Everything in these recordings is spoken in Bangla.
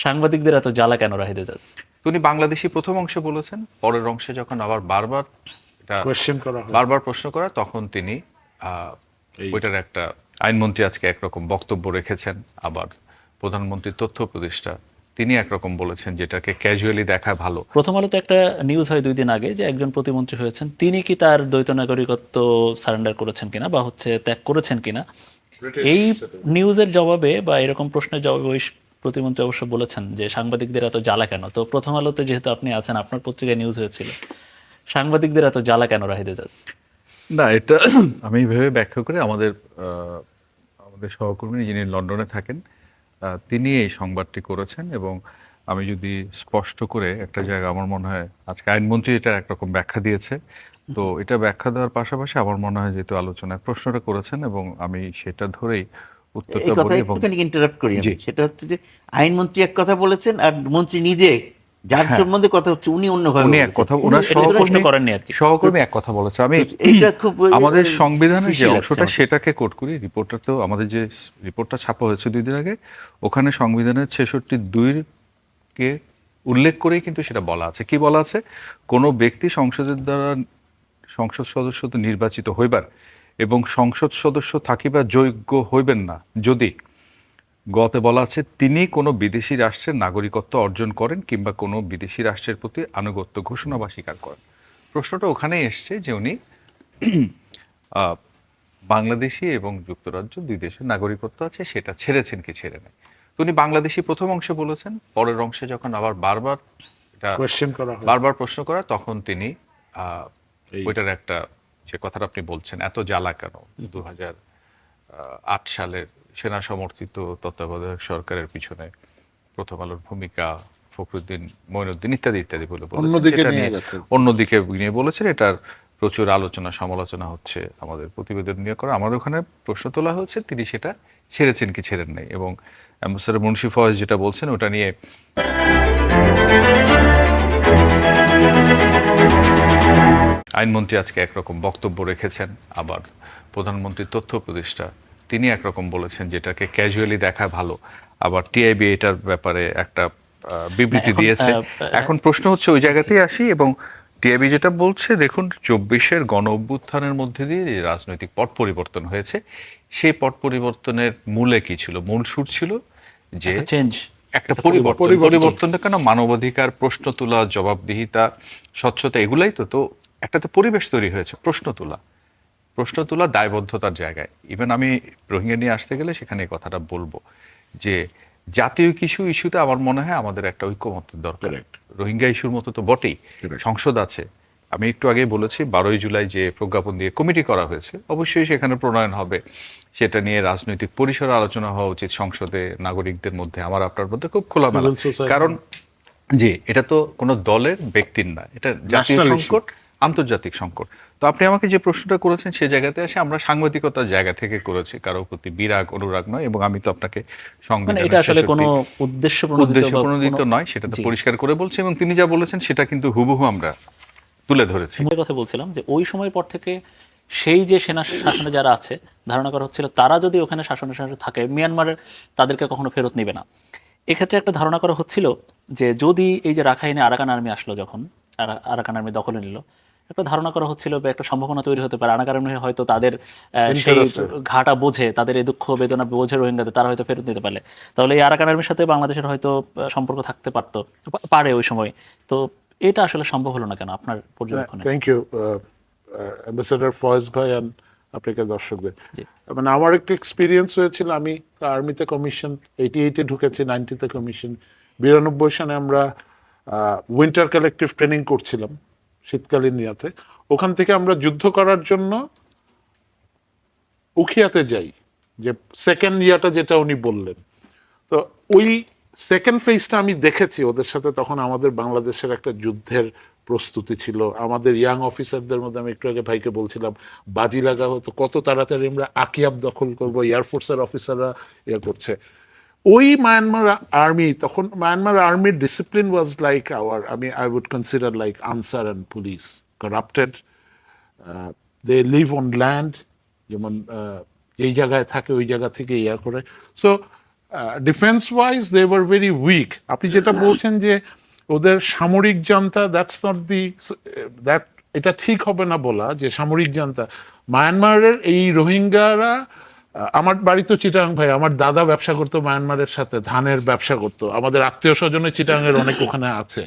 সাংবাদিকদের এত জ্বালা কেন রাহিদে জাজ? উনি বাংলাদেশি প্রথম অংশে বলেছেন, পরের অংশে যখন আবার বারবার এটা কোয়েশ্চেন করা হয় বারবার প্রশ্ন করা, তখন তিনি ওইটার একটা আইনমন্ত্রী আজকে একরকম বক্তব্য রেখেছেন, আবার প্রধানমন্ত্রীর তথ্য উপদেষ্টা তিনি একরকম বলেছেন, যেটাকে ক্যাজুয়ালি দেখা ভালো। প্রথম আলোতে একটা নিউজ হয় 2 দিন আগে যে একজন প্রতিমন্ত্রী হয়েছেন, তিনি কি তার দ্বৈত নাগরিকত্ব সারেন্ডার করেছেন কিনা বা ত্যাগ করেছেন কিনা, এই নিউজের জবাবে বা এরকম প্রশ্নের জবাবে ওই প্রতিমন্ত্রী অবশ্য বলেছেন যে সাংবাদিকদের এত জ্বালা কেন। তো প্রথম আলোতে যেহেতু আপনি আছেন, আপনার পত্রিকায় নিউজ হয়েছিল, সাংবাদিকদের এত জ্বালা কেন রাহিদে জাজ? না, এটা আমি ভেবে ব্যাখ্যা করে আমাদের সহকর্মী যিনি লন্ডনে থাকেন, তিনি এই সংবাদটি করেছেন। এবং আমি যদি স্পষ্ট করে একটা জায়গা, আমার মনে হয় আজকে আইনমন্ত্রী এটা একরকম ব্যাখ্যা দিয়েছে, তো এটা ব্যাখ্যা দেওয়ার পাশাপাশি আমার মনে হয় যেহেতু আলোচনায় প্রশ্নটা করেছেন এবং আমি সেটা ধরেই এই উত্তরটা কথা বলি। এবং একটুখানি ইন্টারাপ্ট করি আমি। জি। সেটা হচ্ছে যে আইনমন্ত্রী এক কথা বলেছেন আর মন্ত্রী নিজে যার হ্যাঁ। সম্বন্ধে কথা হচ্ছে উনি অন্যভাবে উনি এক বলেছেন। কথা, ওনার এটা স্পষ্ট করেননি আর কি। সহকর্মী এক কথা বলেছে। আমি এইটা খুব আমাদের সংবিধানের যে খুশি লাগছে অংশটা আমার। সেটাকে কোট করি। রিপোর্টটা তো আমাদের যে রিপোর্টটা ছাপা হয়েছে 2 দিন আগে, ওখানে সংবিধানের 66(2) কে উল্লেখ করেই কিন্তু সেটা বলা আছে। কি বলা আছে? কোনো ব্যক্তি সংসদের দ্বারা সংসদ সদস্য তো নির্বাচিত হইবার এবং সংসদ সদস্য থাকিবার যোগ্য হইবেন না যদি গতে বলা আছে তিনি কোনো বিদেশি রাষ্ট্রের নাগরিকত্ব অর্জন করেন কিংবা কোনো বিদেশি রাষ্ট্রের প্রতি আনুগত্য ঘোষণা বা স্বীকার করেন। প্রশ্নটা ওখানেই এসছে যে উনি আহ, বাংলাদেশি এবং যুক্তরাজ্য 2 দেশের নাগরিকত্ব আছে, সেটা ছেড়েছেন কি ছেড়ে নেই। তো উনি বাংলাদেশি প্রথম অংশে বলেছেন, পরের অংশে যখন আবার বারবার এটা কোয়েশ্চেন করা হয় বারবার প্রশ্ন করা, তখন তিনি এই- ওইটার একটা যে কথাটা আপনি বলছেন, এত জ্বালা কেন, 2008 সালের সেনা সমর্থিত তত্ত্বাবধায়ক সরকারের পিছনে প্রথম আলোর ভূমিকা, ফখরুদ্দিন, মঈনুদ্দিন ইত্যাদি ইত্যাদি বলে বলেছেন। অন্যদিকে যেটা নিয়ে নিয়ে গেছেন। অন্যদিকে নিয়ে বলেছেন, এটার প্রচুর আলোচনা সমালোচনা হচ্ছে আমাদের প্রতিবেদন নিয়ে করা। আমার ওখানে প্রশ্ন তোলা হচ্ছে তিনি সেটা ছেড়েছেন কি ছেড়েন নাই, এবং অ্যাম্বাসেডর মুন্সি ফয়েজ যেটা বলছেন ওটা নিয়ে আইনমন্ত্রী আজকে একরকম বক্তব্য রেখেছেন, আবার প্রধানমন্ত্রীর তথ্য উপদেষ্টা তিনি একরকম বলেছেন, যেটাকে ক্যাজুয়ালি দেখা ভালো। আবার টিআইবি এটার ব্যাপারে একটা বিবৃতি দিয়েছে। এখন প্রশ্ন হচ্ছে ওই জায়গাতেই আসি, এবং টিআইবি যেটা বলছে, দেখুন 24-এর গণ অভ্যুত্থানের মধ্যে দিয়ে যে রাজনৈতিক পট পরিবর্তন হয়েছে, সেই পট পরিবর্তনের মূলে কি ছিল? মূল সুর ছিল যে চেঞ্জ, একটা পরিবর্তনটা কেন, মানবাধিকার, প্রশ্ন তোলা, জবাবদিহিতা, স্বচ্ছতা, এগুলাই তো তো একটা তো পরিবেশ তৈরি হয়েছে প্রশ্ন তোলা দায়বদ্ধতার জায়গায়। ইভেন আমি রোহিঙ্গা নিয়ে আসতে গেলে সেখানে এই কথাটা বলবো যে জাতীয় কিছু ইস্যুতে আমার মনে হয় আমাদের একটা ঐক্যমত্যের দরকার। Correct. রোহিঙ্গা ইস্যুর মতো তো বটেই, Correct. সংসদ আছে। আমি একটু আগে বলেছি 12ই জুলাই যে প্রজ্ঞাপন দিয়ে কমিটি করা হয়েছে, অবশ্যই সেখানে প্রণয়ন হবে, সেটা নিয়ে রাজনৈতিক পরিসরে আলোচনা হওয়া উচিত সংসদে, নাগরিকদের মধ্যে, আমার আপনার মধ্যে খুব খোলামেলা। Civil society. কারণ জি, এটা তো কোনো দলের ব্যক্তির না, এটা জাতীয় National issue. সংকট, আন্তর্জাতিক সংকট। তো আপনি আমাকে যে প্রশ্নটা করেছেন সে জায়গাতে আসে, আমরা সাংবাদিকতার জায়গা থেকে করেছি, কারো প্রতি বিরাগ অনুরাগ নয়। এবং আমি তো আপনাকে মানে সংবিধানের এটা আসলে 66 কোনো উদ্দেশ্য প্রণোদিত বা প্রণোদিত কোনো- নয়, সেটা তো জি। পরিষ্কার করে বলছি, এবং তিনি যা বলেছেন সেটা কিন্তু হুবহু আমরা তুলে ধরেছি। মূল কথা বলছিলাম যে ওই সময় পর থেকে সেই যে সেনা শাসনে যারা আছে, ধারণা করা হচ্ছিল তারা যদি ওখানে শাসনে থাকে, মিয়ানমারের তাদেরকে কখনো ফেরত নিবে না। এক্ষেত্রে একটা ধারণা করা হচ্ছিল যে যদি এই যে রাখাইনে আরাকান আর্মি আসলো, যখন আরাকান আর্মি দখলে নিল, একটা ধারণা করা হচ্ছিল বা একটা সম্ভাবনা তৈরি হতে পারে, আরাকান আর্মি হয়তো তাদের সেই Interested. ঘাটা বোঝে, তাদের এই দুঃখ বেদনা বোঝে রোহিঙ্গাদের, তারা হয়তো ফেরত নিতে পারলে, তাহলে এই আরাকান আর্মির সাথে বাংলাদেশের হয়তো সম্পর্ক থাকতে পারে ওই সময়। তো এটা আসলে সম্ভব হলো না কেন আপনার পর্যবেক্ষণে? থ্যাংক ইউ অ্যাম্বাসেডর ফয়েজ ভাই অ্যান্ড আপনাকে দর্শকদের। জি। মানে আমার একটা এক্সপিরিয়েন্স হয়েছিল, আমি আর্মিতে কমিশন 88-এ ঢুকেছি, 90-তে কমিশন, 92 সালে আমরা উইন্টার কালেকটিভ ট্রেনিং করছিলাম শীতকালীন ইয়াতে। ওখান থেকে আমরা যুদ্ধ করার জন্য উখিয়াতে যাই, যে সেকেন্ড ইয়াটা যেটা উনি বললেন। তো ওই সেকেন্ড ফেজটা আমি দেখেছি ওদের সাথে। তখন আমাদের বাংলাদেশের একটা যুদ্ধের প্রস্তুতি ছিল, আমাদের ইয়াং অফিসারদের মধ্যে, আমি একটু আগে ভাইকে বলছিলাম, বাজি লাগা হতো কত তাড়াতাড়ি আমরা আকিয়াব দখল করব, এয়ারফোর্সের অফিসাররা ইয়ে করছে। ওই মায়ানমার আর্মি, তখন মায়ানমার আর্মির discipline was like our, I would consider like Ansar and police, corrupted. They live on land, যেমন যেই জায়গায় থাকে ওই জায়গা থেকে ইয়া করে। So defence wise they were very weak. আপনি যেটা বলছেন যে ওদের সামরিক জান্তা, দ্যাটস নট দি দ্যাট, এটা ঠিক হবে না বলা যে সামরিক জান্তা। মায়ানমারের এই রোহিঙ্গারা, আমার বাড়ি তো চিটাং ভাই, আমার দাদা ব্যবসা করতো মায়ানমারের সাথে, ধানের ব্যবসা করতো, আমাদের আত্মীয় স্বজনের চিটাংয়ের অনেক ওখানে আছে।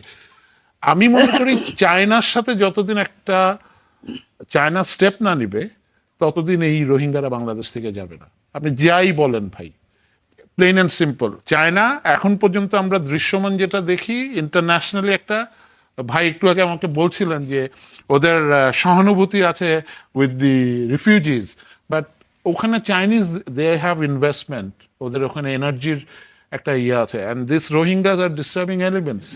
আমি মনে করি চায়নার সাথে যতদিন একটা চায়না স্টেপ না নিবে ততদিন এই রোহিঙ্গারা বাংলাদেশ থেকে যাবে না। আপনি যাই বলেন ভাই, প্লেন অ্যান্ড সিম্পল। চায়না এখন পর্যন্ত আমরা দৃশ্যমান যেটা দেখি ইন্টারন্যাশনালি, একটা ভাই একটু আগে আমাকে বলছিলেন যে ওদের সহানুভূতি আছে উইথ দি রিফিউজিজ, বাট ওখানে চাইনিজ দে হ্যাভ ইনভেস্টমেন্ট, ওদের ওখানে এনার্জির একটা ইয়ে আছে, and this Rohingyas are disturbing elements.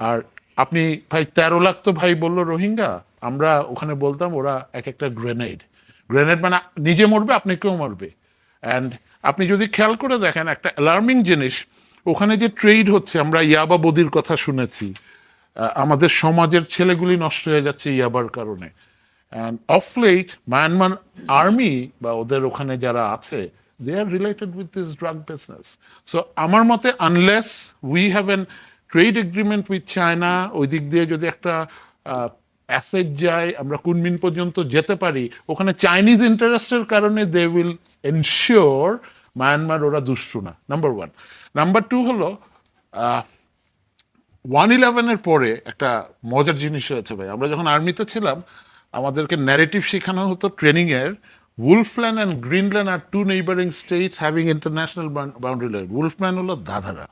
আর আপনি ভাই 13 লাখ তো ভাই বললো রোহিঙ্গা, আমরা ওখানে বলতাম ওরা এক একটা গ্রেনেড মানে নিজে মরবে আপনাকেও মরবে। অ্যান্ড আপনি যদি খেয়াল করে দেখেন একটা অ্যালার্মিং জিনিস, ওখানে যে ট্রেড হচ্ছে, আমরা ইয়াবা বদির কথা শুনেছি, আমাদের সমাজের ছেলেগুলি নষ্ট হয়ে যাচ্ছে ইয়াবার কারণে। And of late Myanmar army বা ওদের ওখানে যারা আছে, they are related with this drug business. So আমার মতে unless we have an trade agreement with China, ওই দিক দিয়ে যদি একটা অ্যাসেট যায়, আমরা কুনমিন পর্যন্ত যেতে পারি, ওখানে চাইনিজ ইন্টারেস্টের কারণে দে উইল এনশিওর মায়ানমার ওরা দুষ্টু না, নাম্বার ওয়ান। নাম্বার টু হলো 1/11 পরে একটা মজার জিনিস হয়েছে ভাই। আমরা যখন আর্মিতে ছিলাম আমাদেরকে ন্যারেটিভ শেখানো হতো ট্রেনিংয়ের, Wolfland and Greenland are two neighbouring states having international boundary line. Wolfland হলো দাদারা,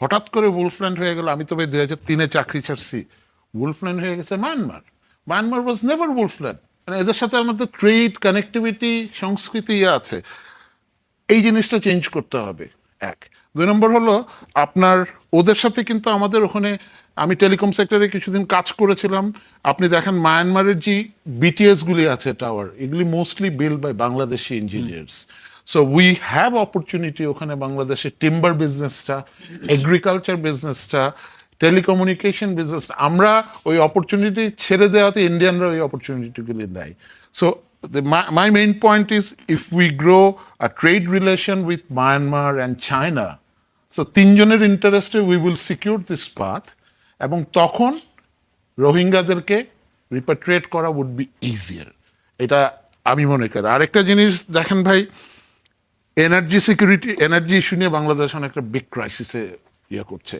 হঠাৎ করে উলফল্যান্ড হয়ে গেল। আমি তো ভাই 2003 চাকরি ছাড়ছি, উলফল্যান্ড হয়ে গেছে Myanmar. Myanmar was never Wolfland. মানে এদের সাথে আমাদের ট্রেড, কানেক্টিভিটি, সংস্কৃতি আছে, এই জিনিসটা চেঞ্জ করতে হবে এক। 2 নম্বর হলো আপনার ওদের সাথে কিন্তু আমাদের ওখানে, আমি টেলিকম সেক্টরে কিছুদিন কাজ করেছিলাম, আপনি দেখেন মায়ানমারের যে বিটিএস গুলি আছে টাওয়ার, এগুলি mostly build by Bangladeshi engineers. So we have opportunity ওখানে বাংলাদেশে টিম্বার বিজনেসটা, এগ্রিকালচার বিজনেসটা, টেলিকমিউনিকেশন বিজনেস, আমরা ওই অপরচুনিটি ছেড়ে দেওয়াতে ইন্ডিয়ানরা ওই অপরচুনিটিগুলি নেয়। So my main point is, if we grow a trade relation with Myanmar and China, so তিনজনের ইন্টারেস্টে we will secure this path, এবং তখন রোহিঙ্গাদেরকে রিপাট্রিয়েট করা would be easier, এটা আমি মনে করি। আরেকটা জিনিস দেখেন ভাই, এনার্জি সিকিউরিটি, এনার্জি ইস্যু নিয়ে বাংলাদেশ অনেকটা বিগ ক্রাইসিসে ইয়ে করছে।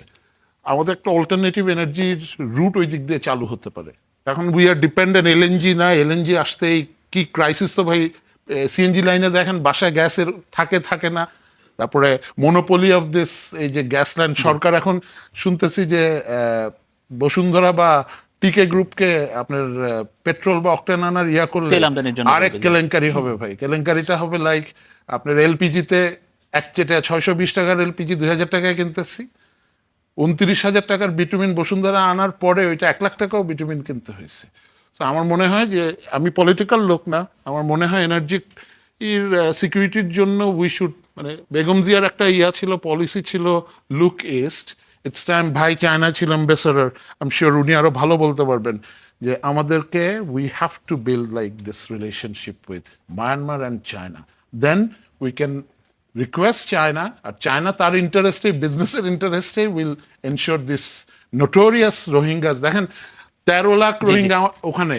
আমাদের একটা অল্টারনেটিভ এনার্জির রুট ওই দিক দিয়ে চালু হতে পারে। এখন উই আর ডিপেন্ডেন্ট এলএনজি, না এলএনজি আসতেই কি ক্রাইসিস। তো ভাই সিএনজি লাইনে দেখেন বাসায় গ্যাসের থাকে না, তারপরে মনোপলি অফ দিস, এই যে গ্যাস লাইন, সরকার এখন শুনতেছি যে বসুন্ধরা বা টিকে গ্রুপকে আপনার পেট্রোল বা অকটেন আনার ইয়া করলে আরেক কেলেঙ্কারি হবে ভাই। কেলেঙ্কারিটা হবে লাইক আপনার এলপিজিতে এক চেটে 620 টাকার এলপিজি 2000 টাকায় কিনতেছি, 29,000 টাকার বিটুমিন বসুন্ধরা আনার পরে ওইটা 1 লাখ টাকাও বিটুমিন কিনতে হয়েছে। তো আমার মনে হয় যে, আমি পলিটিক্যাল লোক না, আমার মনে হয় এনার্জি সিকিউরিটির জন্য উই শুড, মানে বেগম জিয়ার একটা ইয়া ছিল, পলিসি ছিল, লুক ইস্ট। ইটস টাইম, ভাই চায়না ছিল অ্যাম্বাসেডর, আই এম শিওর উনি আরো ভালো বলতে পারবেন, যে আমাদেরকে we have to build like this relationship with Myanmar and China, then we can request China, আর চায়না তার ইন্টারেস্টে, বিজনেসের ইন্টারেস্টে will ensure this notorious Rohingyas. দেখেন 13 লাখ রোহিঙ্গা ওখানে,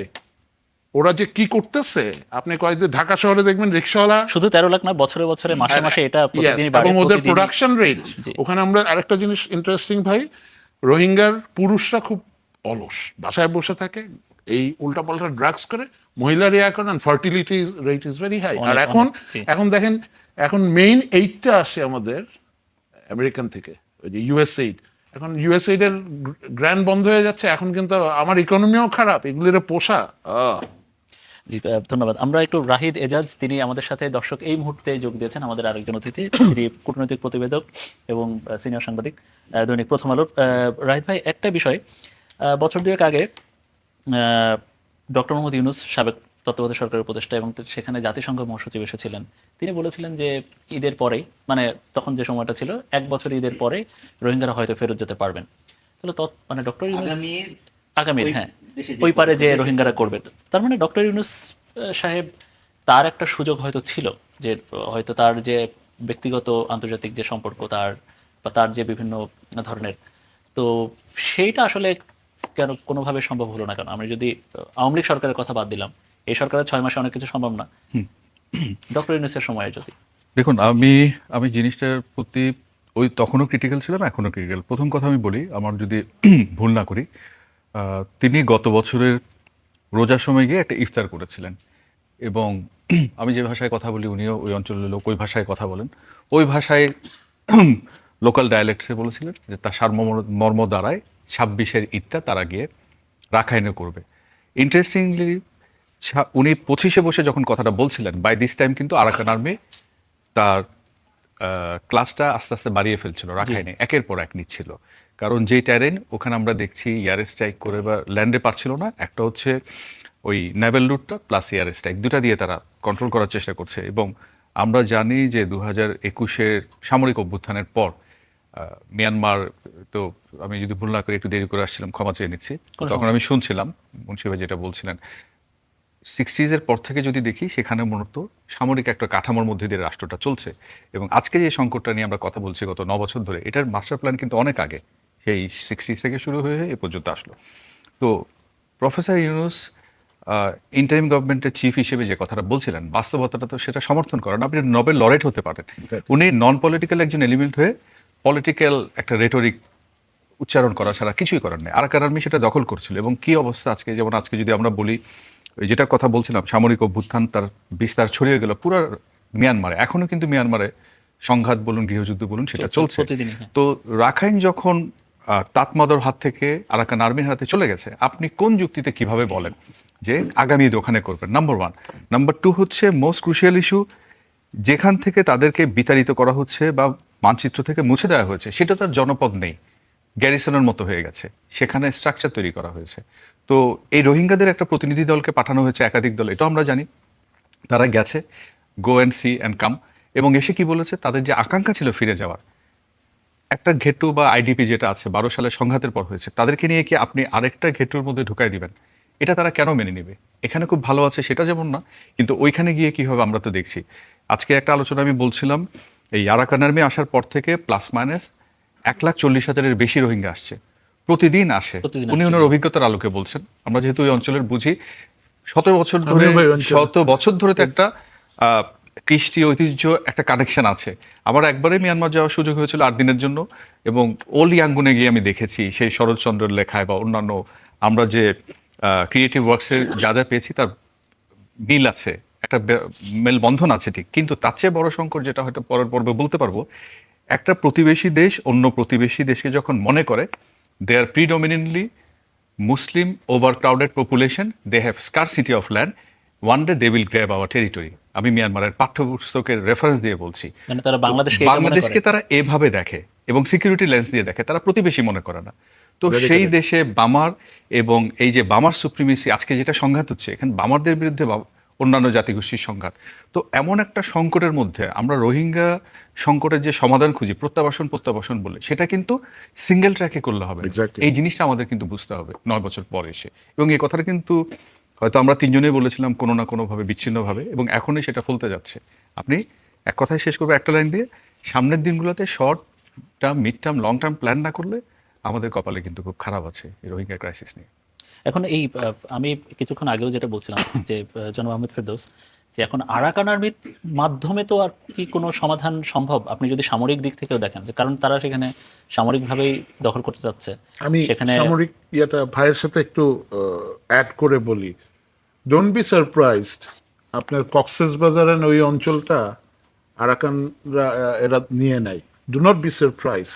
ওরা যে কি করতেছে, আপনি কয়েকদিন ঢাকা শহরে দেখবেন রিক্সাওয়ালা, শুধু 13 লাখ না, বছরে বছরে মাসে মাসে এটা প্রতিদিনই বাড়ে, এবং ওদের প্রতিদিনই। প্রোডাকশন রেট ওখানে। আমরা আরেকটা জিনিস ইন্টারেস্টিং ভাই, রোহিঙ্গার পুরুষরা খুব অলস, বাসায় বসে থাকে, এই উল্টাপাল্টা ড্রাগস করে, মহিলার ইয়া করেন, fertility rate is very high. আর এখন দেখেন, এখন মেইন এইডটা আসে আমাদের আমেরিকান থেকে, ওই যে ইউএসএইড। এখন ইউএসএইড এর গ্র্যান্ড বন্ধ হয়ে যাচ্ছে, এখন কিন্তু আমার ইকোনমিও খারাপ, এগুলির পোষা। জি, ধন্যবাদ। আমরা একটু রাহিদ এজাজ, তিনি আমাদের সাথে দর্শক এই মুহূর্তে যোগ দিয়েছেন, আমাদের আরেকজন অতিথি, তিনি কূটনৈতিক প্রতিবেদক এবং সিনিয়র সাংবাদিক, দৈনিক প্রথম আলোর। রাহিদ ভাই, একটা বিষয়, বছর দুয়েক আগে ডক্টর মোহাম্মদ ইউনূস, সাবেক তত্ত্বাবধায়ক সরকারের উপদেষ্টা, এবং সেখানে জাতিসংঘ মহাসচিব এসেছিলেন, তিনি বলেছিলেন যে ঈদের পরেই, মানে তখন যে সময়টা ছিল 1 বছর ঈদের পরে রোহিঙ্গারা হয়তো ফেরত যেতে পারবেন। তাহলে মানে ডক্টর ইউনূস আগামী, হ্যাঁ, ওই পারে যে রোহিঙ্গারা করবেন, তার মানে ডক্টর ইউনূস সাহেব, তার একটা সুযোগ হয়তো ছিল, যে হয়তো তার যে ব্যক্তিগত আন্তর্জাতিক যে সম্পর্ক তার যে বিভিন্ন ধরনের, তো সেইটা আসলে কেন কোনোভাবে সম্ভব হলো না কেন? আমরা যদি আওয়ামী লীগ সরকারের কথা বাদ দিলাম, এই সরকারের 6 মাসে অনেক কিছু সম্ভব না, ডক্টর ইউনূসের সময়ে যদি। দেখুন, আমি জিনিসটার প্রতি তখনও ক্রিটিক্যাল ছিলাম, এখনও ক্রিটিক্যাল। প্রথম কথা আমি বলি, আমার যদি ভুল না করি, তিনি গত বছরের রোজার সময় গিয়ে একটা ইফতার করেছিলেন, এবং আমি যে ভাষায় কথা বলি উনিও ওই অঞ্চলের লোক, ওই ভাষায় কথা বলেন, ওই ভাষায় লোকাল ডায়ালেক্টসে বলেছিলেন যে তার সারমর্ম দ্বারায় 26-এর ঈদটা তারা গিয়ে রাখাইনে করবে। ইন্টারেস্টিংলি উনি 25-এ বসে যখন কথাটা বলছিলেন, বাই দিস টাইম কিন্তু আরাকান আর্মি তার ক্লাসটা আস্তে আস্তে বাড়িয়ে ফেলছিল, রাখাইনে একের পর এক নিচ্ছিল। কারণ যে ট্যারেন ওখানে আমরা দেখছি এয়ার স্ট্রাইক করে বা ল্যান্ডে পারছিল না, একটা হচ্ছে ওই নেভেল রুটটা প্লাস এয়ার স্ট্রাইক, দুটা দিয়ে তারা কন্ট্রোল করার চেষ্টা করছে। এবং আমরা জানি যে 2021-এর সামরিক অভ্যুত্থানের পর মিয়ানমার, তো আমি যদি ভুল না করি, একটু দেরি করে আসছিলাম, ক্ষমা চেয়ে নিচ্ছি, তখন আমি শুনছিলাম মুন্সি ভাই যেটা বলছিলেন, 60s-এর পর থেকে যদি দেখি সেখানে মূলত সামরিক একটা কাঠামোর মধ্যে দিয়ে রাষ্ট্রটা চলছে। এবং আজকে যে সংকটটা নিয়ে আমরা কথা বলছি গত 9 বছর ধরে, এটার মাস্টার প্ল্যান কিন্তু অনেক আগে, সেই 60s থেকে শুরু হয়ে এ পর্যন্ত আসলো। তো প্রফেসর ইউনূস ইন্টারিম গভর্নমেন্টের চিফ হিসেবে যে কথাটা বলছিলেন, বাস্তবতাটা তো সেটা সমর্থন করেন। আপনি নোবেল লরেট হতে পারেন, উনি নন পলিটিক্যাল একজন এলিমেন্ট হয়ে পলিটিক্যাল একটা রেটরিক উচ্চারণ করা ছাড়া কিছুই করার নেই। আরাকান আর্মি সেটা দখল করছিল। এবং কি অবস্থা আজকে, যেমন আজকে যদি আমরা বলি, ওই যেটার কথা বলছিলাম, সামরিক অভ্যুত্থান তার বিস্তার ছড়িয়ে গেল পুরো মিয়ানমারে, এখনো কিন্তু মিয়ানমারে সংঘাত বলুন, গৃহযুদ্ধ বলুন, সেটা চলছে। তো রাখাইন যখন তাতমাদার হাত থেকে আরাকান আর্মির হাতে চলে গেছে, আপনি কোন যুক্তিতে কিভাবে বলেন যে আগামী ঈদ ওখানে করবেন? নাম্বার 1। নাম্বার 2 হচ্ছে মোস্ট ক্রুশিয়াল ইস্যু, যেখান থেকে তাদেরকে বিতাড়িত করা হচ্ছে বা মানচিত্র থেকে মুছে দেওয়া হয়েছে, সেটা তার জনপদ নেই, গ্যারিসনের মতো হয়ে গেছে, সেখানে স্ট্রাকচার তৈরি করা হয়েছে। তো এই রোহিঙ্গাদের একটা প্রতিনিধি দলকে পাঠানো হয়েছে, একাধিক দল, এটাও আমরা জানি। তারা গেছে, গো অ্যান্ড সি অ্যান্ড কাম, এবং এসে কি বলেছে, তাদের যে আকাঙ্ক্ষা ছিল ফিরে যাওয়ার, একটা ঘেটু বা আইডিপি যেটা আছে 12 সালের সংঘাতের পর হয়েছে, তাদেরকে নিয়ে কি আপনি আরেকটা ঘেটুর মধ্যে ঢুকাই দিবেন? এটা তারা কেন মেনে নেবে? এখানে খুব ভালো আছে সেটা যেমন না, কিন্তু ওইখানে গিয়ে কি হবে আমরা তো দেখছি। আজকে একটা আলোচনা আমি বলছিলাম, এই আরাকান আর্মি আসার পর থেকে প্লাস মাইনাস 1,40,000-এর বেশি রোহিঙ্গা আসছে, প্রতিদিন আসে। উনি ওনার অভিজ্ঞতার আলোকে বলছেন, আমরা যেহেতু ওই অঞ্চলের বুঝি, 17 বছর ধরে তো একটা কৃষ্টি ঐতিহ্য, একটা কানেকশন আছে। আমার একবারে মিয়ানমার যাওয়ার সুযোগ হয়েছিল 8 দিনের জন্য, এবং ওল ইয়াঙ্গুনে গিয়ে আমি দেখেছি সেই শরৎচন্দ্রের লেখায় বা অন্যান্য আমরা যে ক্রিয়েটিভ ওয়ার্কসের যা যা পেয়েছি তার মিল আছে, একটা মেলবন্ধন আছে ঠিক। কিন্তু তার চেয়ে বড় সংকট যেটা হয়তো পরের পর্বে বলতে পারবো, একটা প্রতিবেশী দেশ অন্য প্রতিবেশী দেশকে যখন মনে করে they are predominantly Muslim over crowded population, they have scarcity of land, one day they will grab our territory. আমি মিয়ানমারের পাঠ্যপুস্তকের রেফারেন্স দিয়ে বলছি, মানে তারা বাংলাদেশকে তারা এভাবে দেখে এবং সিকিউরিটি লেন্স দিয়ে দেখে, তারা প্রতিবেশী মনে করে না। তো সেই দেশে বামার এবং এই যে বামার সুপ্রিমেসি, আজকে যেটা সংঘাত হচ্ছে, এখানে বামারদের বিরুদ্ধে অন্যান্য জাতিগোষ্ঠীর সংঘাত। তো এমন একটা সংকটের মধ্যে আমরা রোহিঙ্গা সংকটের যে সমাধান খুঁজি, প্রত্যাবাসন বলে, সেটা কিন্তু সিঙ্গেল ট্র্যাকে করলে হবে। এই জিনিসটা আমাদের কিন্তু বুঝতে হবে 9 বছর পরে এসে। এবং এই কথাটা কিন্তু হয়তো আমরা তিনজনেই বলেছিলাম কোনো না কোনোভাবে, বিচ্ছিন্নভাবে, এবং এখনই সেটা ফলতে যাচ্ছে। আপনি এক কথায় শেষ করবো একটা লাইন দিয়ে, সামনের দিনগুলোতে short term, mid term, long term plan না করলে আমাদের কপালে কিন্তু খুব খারাপ আছে এই রোহিঙ্গা ক্রাইসিস নিয়ে। এখন এই আমি কিছুক্ষণ আগেও যেটা বলছিলাম যে জনাব আহমেদ ফেরদৌস, যে এখন আরাকান আর্মির মাধ্যমে তো আর কি কোনো সমাধান সম্ভব? আপনি যদি সামরিক দিক থেকেও দেখেন, যে কারণ তারা সেখানে সামরিকভাবেই দখল করতে যাচ্ছে। আমি সেখানে সামরিক ইয়েটা ভাইয়ের সাথে একটু অ্যাড করে বলি, ডোন্ট বি সারপ্রাইজড, আপনার কক্সেস বাজারের ওই অঞ্চলটা আরাকানরা এরা নিয়ে নেয়। Do not be surprise,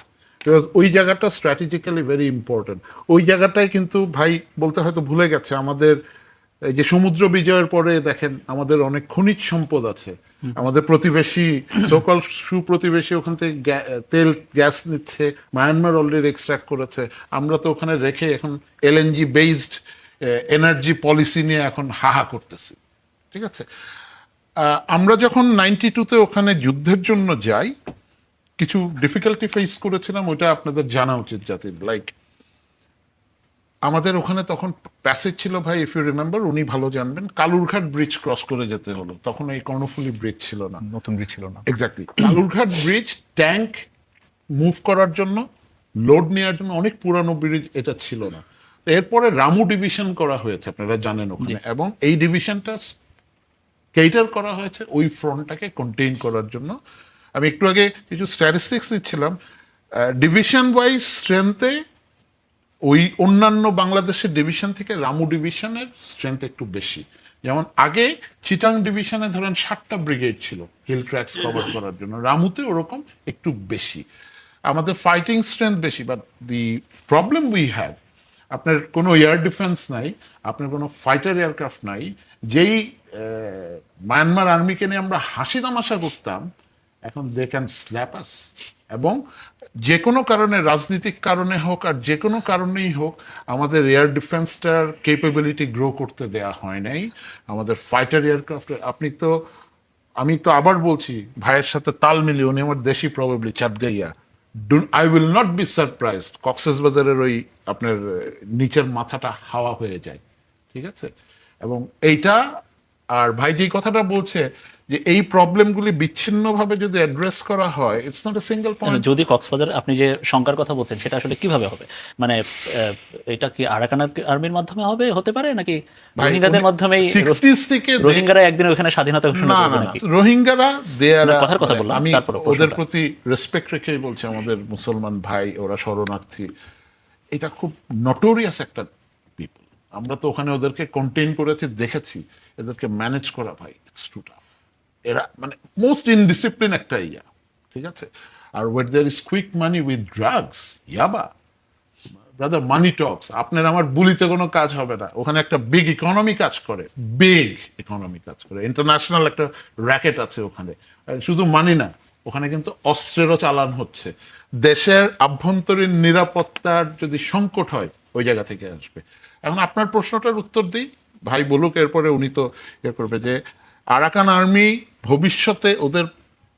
because ওই জায়গাটা স্ট্র্যাটেজিক্যালি ভেরি ইম্পর্টেন্ট। ওই জায়গাটায় কিন্তু ভাই বলতে হয়তো ভুলে গেছে, আমাদের এই যে সমুদ্র বিজয়ের পরে দেখেন আমাদের অনেক খনিজ সম্পদ আছে, আমাদের প্রতিবেশী সকল সুপ্রতিবেশী ওখান থেকে তেল গ্যাস নিচ্ছে, মায়ানমার অলরেডি এক্সট্রাক্ট করেছে, আমরা তো ওখানে রেখে এখন এলএনজি বেসড এনার্জি পলিসি নিয়ে এখন হাহা করতেছি। ঠিক আছে, আমরা যখন 92-তে ওখানে যুদ্ধের জন্য যাই, কিছু ডিফিকাল্টি ফেস করেছিলাম, ওইটা আপনাদের জানা উচিত জাতির। লাইক আমাদের ওখানে তখন প্যাসেজ ছিল ভাই, ইফ ইউ রিমেম্বার, উনি ভালো জানবেন, কালুরঘাট ব্রিজ ক্রস করে যেতে হলো, তখন এই কর্ণফুলী ব্রিজ ছিল না। নতুন ব্রিজ ছিল না। Exactly, Kalurghat bridge tank move করার জন্য, লোড নেওয়ার জন্য অনেক পুরানো ব্রিজ, এটা ছিল না। তো এরপরে রামু ডিভিশন করা হয়েছে, আপনারা জানেন ওখানে, এবং এই ডিভিশনটা কেটার করা হয়েছে ওই ফ্রন্টটাকে কন্টেইন করার জন্য। আমি একটু আগে কিছু স্ট্যাটিস্টিক্স দিচ্ছিলাম, ডিভিশন ওয়াইজ স্ট্রেংথে ওই অন্যান্য বাংলাদেশের ডিভিশন থেকে রামু ডিভিশনের স্ট্রেংথ একটু বেশি। যেমন আগে চিটাং ডিভিশনে ধরেন 7টা ব্রিগেড ছিল হিল ট্র্যাক্স কভার করার জন্য, রামুতে ওরকম একটু বেশি। আমাদের ফাইটিং স্ট্রেংথ বেশি, but the problem we have, আপনার কোনো এয়ার ডিফেন্স নাই, আপনার কোনো ফাইটার এয়ারক্রাফট নাই। যেই মায়ানমার আর্মিকে নিয়ে আমরা হাসি তামাশা করতাম, এখন দে ক্যান স্ল্যাপ আস। এবং যে কোনো কারণে, রাজনৈতিক কারণে হোক আর যে কোনো কারণেই হোক, আমাদের এয়ার ডিফেন্সটার কেপেবিলিটি গ্রো করতে দেয়া হয় নাই। আমাদের ফাইটার এয়ারক্রাফটের, আমি তো আবার বলছি, ভাইয়ের সাথে তাল মিলিয়ে, উনি আমার দেশি probably Chatgaiya, I will not be surprised কক্সবাজারের ওই আপনার নিচের মাথাটা হাওয়া হয়ে যায়, ঠিক আছে? এবং এইটা, আর ভাই যেই কথাটা বলছে যে এই প্রবলেমগুলি বিচ্ছিন্নভাবে যদি অ্যাড্রেস করা হয়, it's not a single point. যদি কক্সবাজার, আপনি যে শঙ্কার কথা বলছেন, সেটা আসলে কিভাবে হবে? মানে এটা কি আরাকান আর্মির মাধ্যমে হতে পারে, নাকি রোহিঙ্গাদের মাধ্যমেই? 60s থেকে রোহিঙ্গারা একদিন ওখানে স্বাধীনতা ঘোষণা না করবে না, নাকি? রোহিঙ্গারা কথার কথা বললাম, আমি তারপরে ওদের প্রশ্নটা। প্রতি রেসপেক্ট রেখেই বলছি, আমাদের মুসলমান ভাই, ওরা শরণার্থী, এটা খুব নটোরিয়াস একটা পিপল। আমরা তো ওখানে ওদেরকে কন্টেইন করেছি, দেখেছি, এদেরকে ম্যানেজ করা ভাই ইটস টু টাফ। এরা মানে মোস্ট ইনডিসিপ্লিন একটা ঠিক আছে? আর wait there is quick money with drugs, ইয়াবা, ব্রাদার, মানি টক্স। আপনার আমার বুলিতে কোনো কাজ হবে না, ওখানে একটা বিগ ইকোনমি কাজ করে, বিগ ইকোনমি কাজ করে, ইন্টারন্যাশনাল একটা র্যাকেট আছে ওখানে। শুধু মানি না, ওখানে কিন্তু অস্ত্রেরও চালান হচ্ছে। দেশের আভ্যন্তরীণ নিরাপত্তার যদি সংকট হয়, ওই জায়গা থেকে আসবে। এখন আপনার প্রশ্নটার উত্তর দিই, ভাই বলুক, এরপরে উনি তো ইয়ে করবে, যে আরাকান আর্মি ভবিষ্যতে ওদের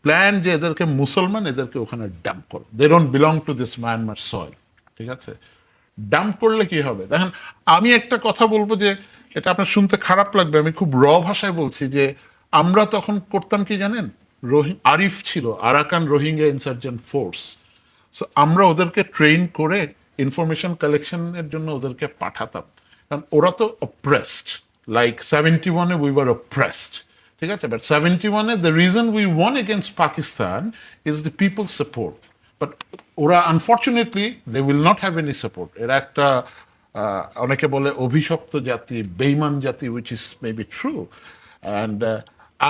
প্ল্যান যে এদেরকে মুসলমান, এদেরকে ওখানে ডাম্প করো, they don't belong to this Myanmar soil, ঠিক আছে? ডাম্প করলে কি হবে দেখেন, আমি একটা কথা বলবো, যে এটা আপনার শুনতে খারাপ লাগবে, আমি খুব ভাষায় বলছি, যে আমরা তখন করতাম কি জানেন, আরিফ ছিল Arakan Rohingya insurgent force, so আমরা ওদেরকে ট্রেন করে ইনফরমেশন কালেকশনের জন্য ওদেরকে পাঠাতাম, কারণ ওরা তো অপ্রেসড, লাইক 71-এ উই ওয়ার অপ্রেসড, ঠিক আছে? বাট 71-এ the reason we won against Pakistan is the people support, but ওরা unfortunately they will not have any support. এরা একটা অনেকে বলে অভিশপ্ত জাতি, বেইমান জাতি, which is maybe true. And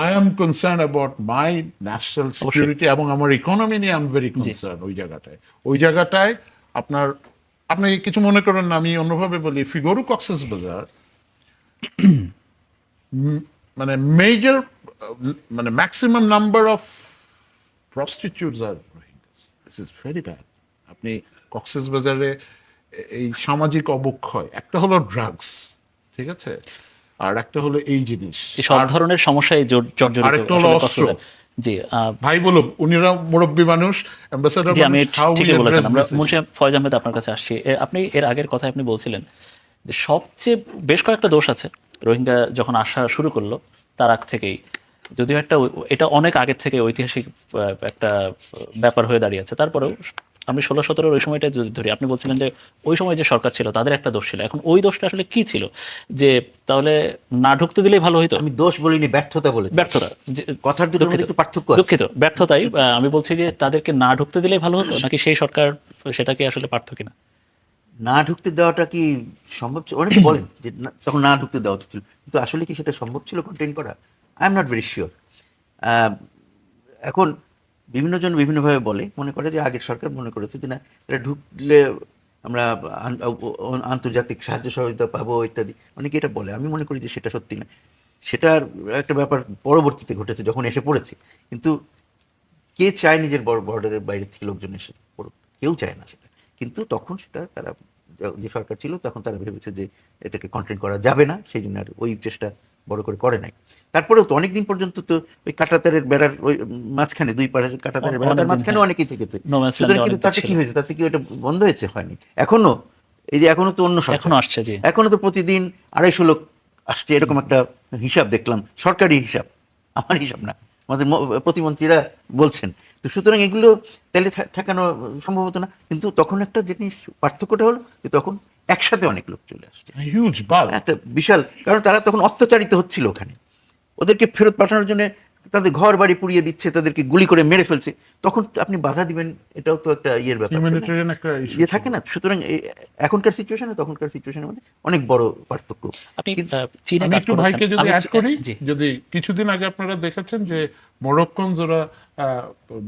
I am concern about my national security এবং আমার ইকোনমি নিয়ে আই এম ভেরি কনসার্ন। ওই জায়গাটায় আপনি কিছু মনে করেন না, আমি অন্যভাবে বলি, if you go to Cox's Bazar, মানে মেজর, মানে ম্যাক্সিমাম নাম্বার অফ প্রস্টিটিউটস আর Rohingyas. This is very bad. আপনি কক্সবাজারে এই সামাজিক অবক্ষয়, একটা হলো ড্রাগস, ঠিক আছে, আর একটা হলো এই জিনিস, সব ধরনের সমস্যায় জর্জরিত আরেকটা হলো আসলে অস্ত্র। কক্সবাজার। জি, ভাই বলুন, উনিরা মুরব্বী মানুষ, অ্যাম্বাসেডর জি, আমি মানুষ, how we ঠিকই বলেছেন। address আমরা this issue? মুন্সি ফয়েজ আহমেদ আপনার কাছে আসছি। আপনি এর আগের কথা আপনি বলছিলেন যে সবচেয়ে বেশ কয়েকটা দোষ আছে রোহিঙ্গা যখন আসা শুরু করলো তার আগ থেকেই, যদিও এটা অনেক আগের থেকে ঐতিহাসিক একটা ব্যাপার হয়ে দাঁড়িয়েছে। তারপরেও আমি 16-17 ওই সময়টা যদি ধরি, আপনি বলছিলেন যে ওই সময় যে সরকার ছিল তাদের একটা দোষ ছিল। এখন ওই দোষটা আসলে কি ছিল, যে তাহলে না ঢুকতে দিলেই ভালো হইতো? আমি দোষ বলিনি, ব্যর্থতা বলেছি। ব্যর্থতা, কথার দুটোর মধ্যে একটু পার্থক্য আছে। দুঃখিত, ব্যর্থতাই। আমি বলছি যে তাদেরকে না ঢুকতে দিলেই ভালো হতো, নাকি সেই সরকার সেটা কি আসলে পারত কিনা? না ঢুকতে দেওয়াটা কি সম্ভব ছিল? অনেকে বলেন যে তখন না ঢুকতে দেওয়া ছিল, কিন্তু আসলে কি সেটা সম্ভব ছিল কন্টেইন করা? I am not very sure. এখন বিভিন্নজন বিভিন্নভাবে বলে, মনে করে যে আগের সরকার মনে করেছে যে না, এটা ঢুকলে আমরা আন্তর্জাতিক সাহায্য সহযোগিতা পাবো ইত্যাদি, অনেকে এটা বলে। আমি মনে করি যে সেটা সত্যি না। সেটার একটা ব্যাপার পরবর্তীতে ঘটেছে, যখন এসে পড়েছে। কিন্তু কে চায় নিজের বর্ডারের বাইরে থেকে লোকজন এসে পড়ুক? কেউ চায় না সেটা। কিন্তু তখন সেটা তারা, যে সরকার ছিল তখন, তারা ভেবেছে যে এটাকে কন্টেইন করা যাবে না, সেই জন্য আর ওই চেষ্টা বড় করে নাই। তারপরেও তো অনেকদিন পর্যন্ত তো ওই কাঁটাতারের বেড়ার ওই মাঝখানে, দুই পাশে কাঁটাতারের বেড়ার মাঝখানে অনেকেই থেকেছে। No man's land কিন্তু তাতে কি হয়েছে? তাতে কি ওটা বন্ধ হয়েছে? হয়নি। এখনো এই যে এখনো তো অন্য সরকার, এখনো আসছে, জি। এখনো তো প্রতিদিন 250 লোক আসছে, এরকম একটা হিসাব দেখলাম, সরকারি হিসাব, আমার হিসাব না, আমাদের প্রতিমন্ত্রীরা বলছেন। তো সুতরাং এগুলো তাহলে ঠেকানো সম্ভব হতো না। কিন্তু তখন একটা জিনিস পার্থক্যটা হলো যে তখন একসাথে অনেক লোক চলে আসছে, হিউজ বাল। একটা বিশাল, কারণ তারা তখন অত্যাচারিত হচ্ছিল ওখানে, ওদেরকে ফেরত পাঠানোর জন্য তাদের ঘর বাড়ি পুড়িয়ে দিচ্ছে, তাদেরকে গুলি করে মেরে ফেলছে, তখন আপনি বাধা দিবেন, এটাও তো একটা ইয়ের ব্যাপার, তাই না? হিউম্যানিটেরিয়ান একটা ইস্যু ইয়ে থাকে না। সুতরাং এখনকার সিচুয়েশন তখনকার সিচুয়েশনের মধ্যে অনেক বড় পার্থক্য। আপনি কিন্তু চীনে আমি কাজ একটু করেছেন। ভাইকে যদি আমি অ্যাড করি, জি, যদি কিছুদিন আগে আপনারা দেখেছেন যে মরক্কন যারা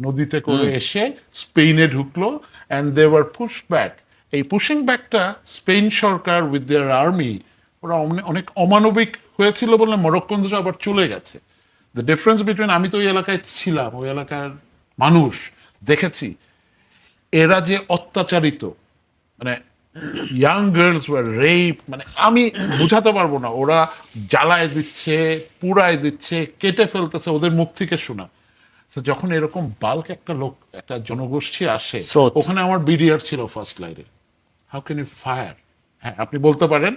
নদীতে করে এসে স্পেনে ঢুকলো, and they were push back. এই পুশিং ব্যাকটা স্পেন সরকার উইথ দেয়ার আর্মি, ওরা অনেক অমানবিক হয়েছিল বলে মরক্কনরা আবার চলে গেছে। দ্য ডিফারেন্স বিটুইন, আমি তো ওই এলাকায় ছিলাম, ওই এলাকার মানুষ দেখেছি, এরা যে অত্যাচারিত, মানে ইয়াং গার্লস ওয়ার রেপ, মানে আমি বুঝাতে পারবো না, ওরা জ্বালায় দিচ্ছে, পুড়ায় দিচ্ছে, কেটে ফেলতেছে, ওদের মুখ থেকে শোনা। তো যখন এরকম বাল্ক একটা লোক, একটা জনগোষ্ঠী আসে, স্রোত। ওখানে আমার বিডিআর ছিল ফার্স্ট লাইনে, হাউ ক্যান ইউ ফায়ার? হ্যাঁ, আপনি বলতে পারেন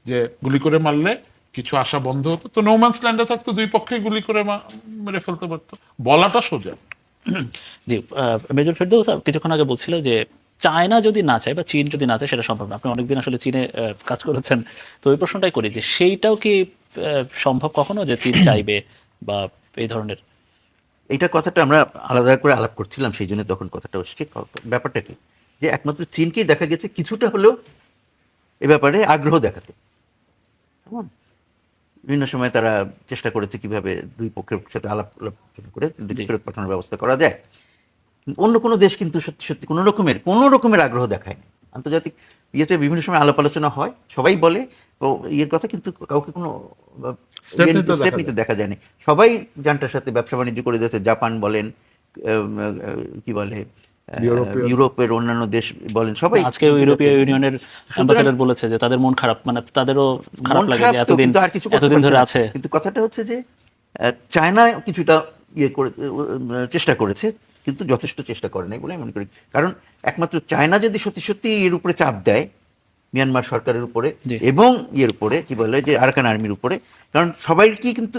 যে গুলি করে মারলে কিছু আসা বন্ধ হতো, তো নোম্যান্স ল্যান্ডে থাকতো, দুই পক্ষে গুলি করে মেরে ফেলতে পারতো, বলাটা সোজা। জি। মেজর ফেরদৌস কিছুক্ষণ আগে বলছিল যে চায়না যদি না চায় বা চীন যদি না চায় সেটা সম্ভব না। আপনি অনেকদিন আসলে চীনে কাজ করেছেন, তো ওই প্রশ্নটাই করি যে সেইটাও কি সম্ভব কখনো যে চীন চাইবে বা এই ধরনের? এইটার কথাটা আমরা আলাদা করে আলাপ করছিলাম, সেই জন্য তখন কথাটা হচ্ছে, ব্যাপারটা কি যে একমাত্র চীনকেই দেখা গেছে কিছুটা হলেও এ ব্যাপারে আগ্রহ দেখাতে। কেমন বিভিন্ন সময় তারা চেষ্টা করেছে কিভাবে দুই পক্ষের সাথে আলাপ করে জি। ফেরত পাঠানোর ব্যবস্থা করা যায়। অন্য কোনো দেশ কিন্তু সত্যি সত্যি কোনো রকমের আগ্রহ দেখায় না। আন্তর্জাতিক ইয়েতে বিভিন্ন সময় আলাপ আলোচনা হয়, সবাই বলে ও ইয়ের কথা, কিন্তু কাউকে কোনো স্টেপ নিতে দেখা যায়নি। সবাই জানটার সাথে ব্যবসা বাণিজ্য করে যাচ্ছে, জাপান বলেন, কি বলে, ইউরোপের অন্যান্য দেশ বলেন, সবাই। আজকে ইউরোপীয় ইউনিয়নের অ্যাম্বাসেডর বলেছে যে তাদের মন খারাপ, মানে তাদেরও খারাপ মন লাগে খারাপ যে তো, এতদিন কিন্তু আর কিছু করতে এতদিন পারছে ধরে না। আছে। কিন্তু কথাটা হচ্ছে যে চায়না কিছুটা ইয়ে করে চেষ্টা করেছে, কিন্তু যথেষ্ট চেষ্টা করে নাই বলে আমি মনে করি। কারণ একমাত্র চায়না যদি সত্যি সত্যি এর উপরে চাপ দেয়, মিয়ানমার সরকারের উপরে জি। এবং ইয়ের উপরে, কি বলে যে আরাকান আর্মির উপরে, কারণ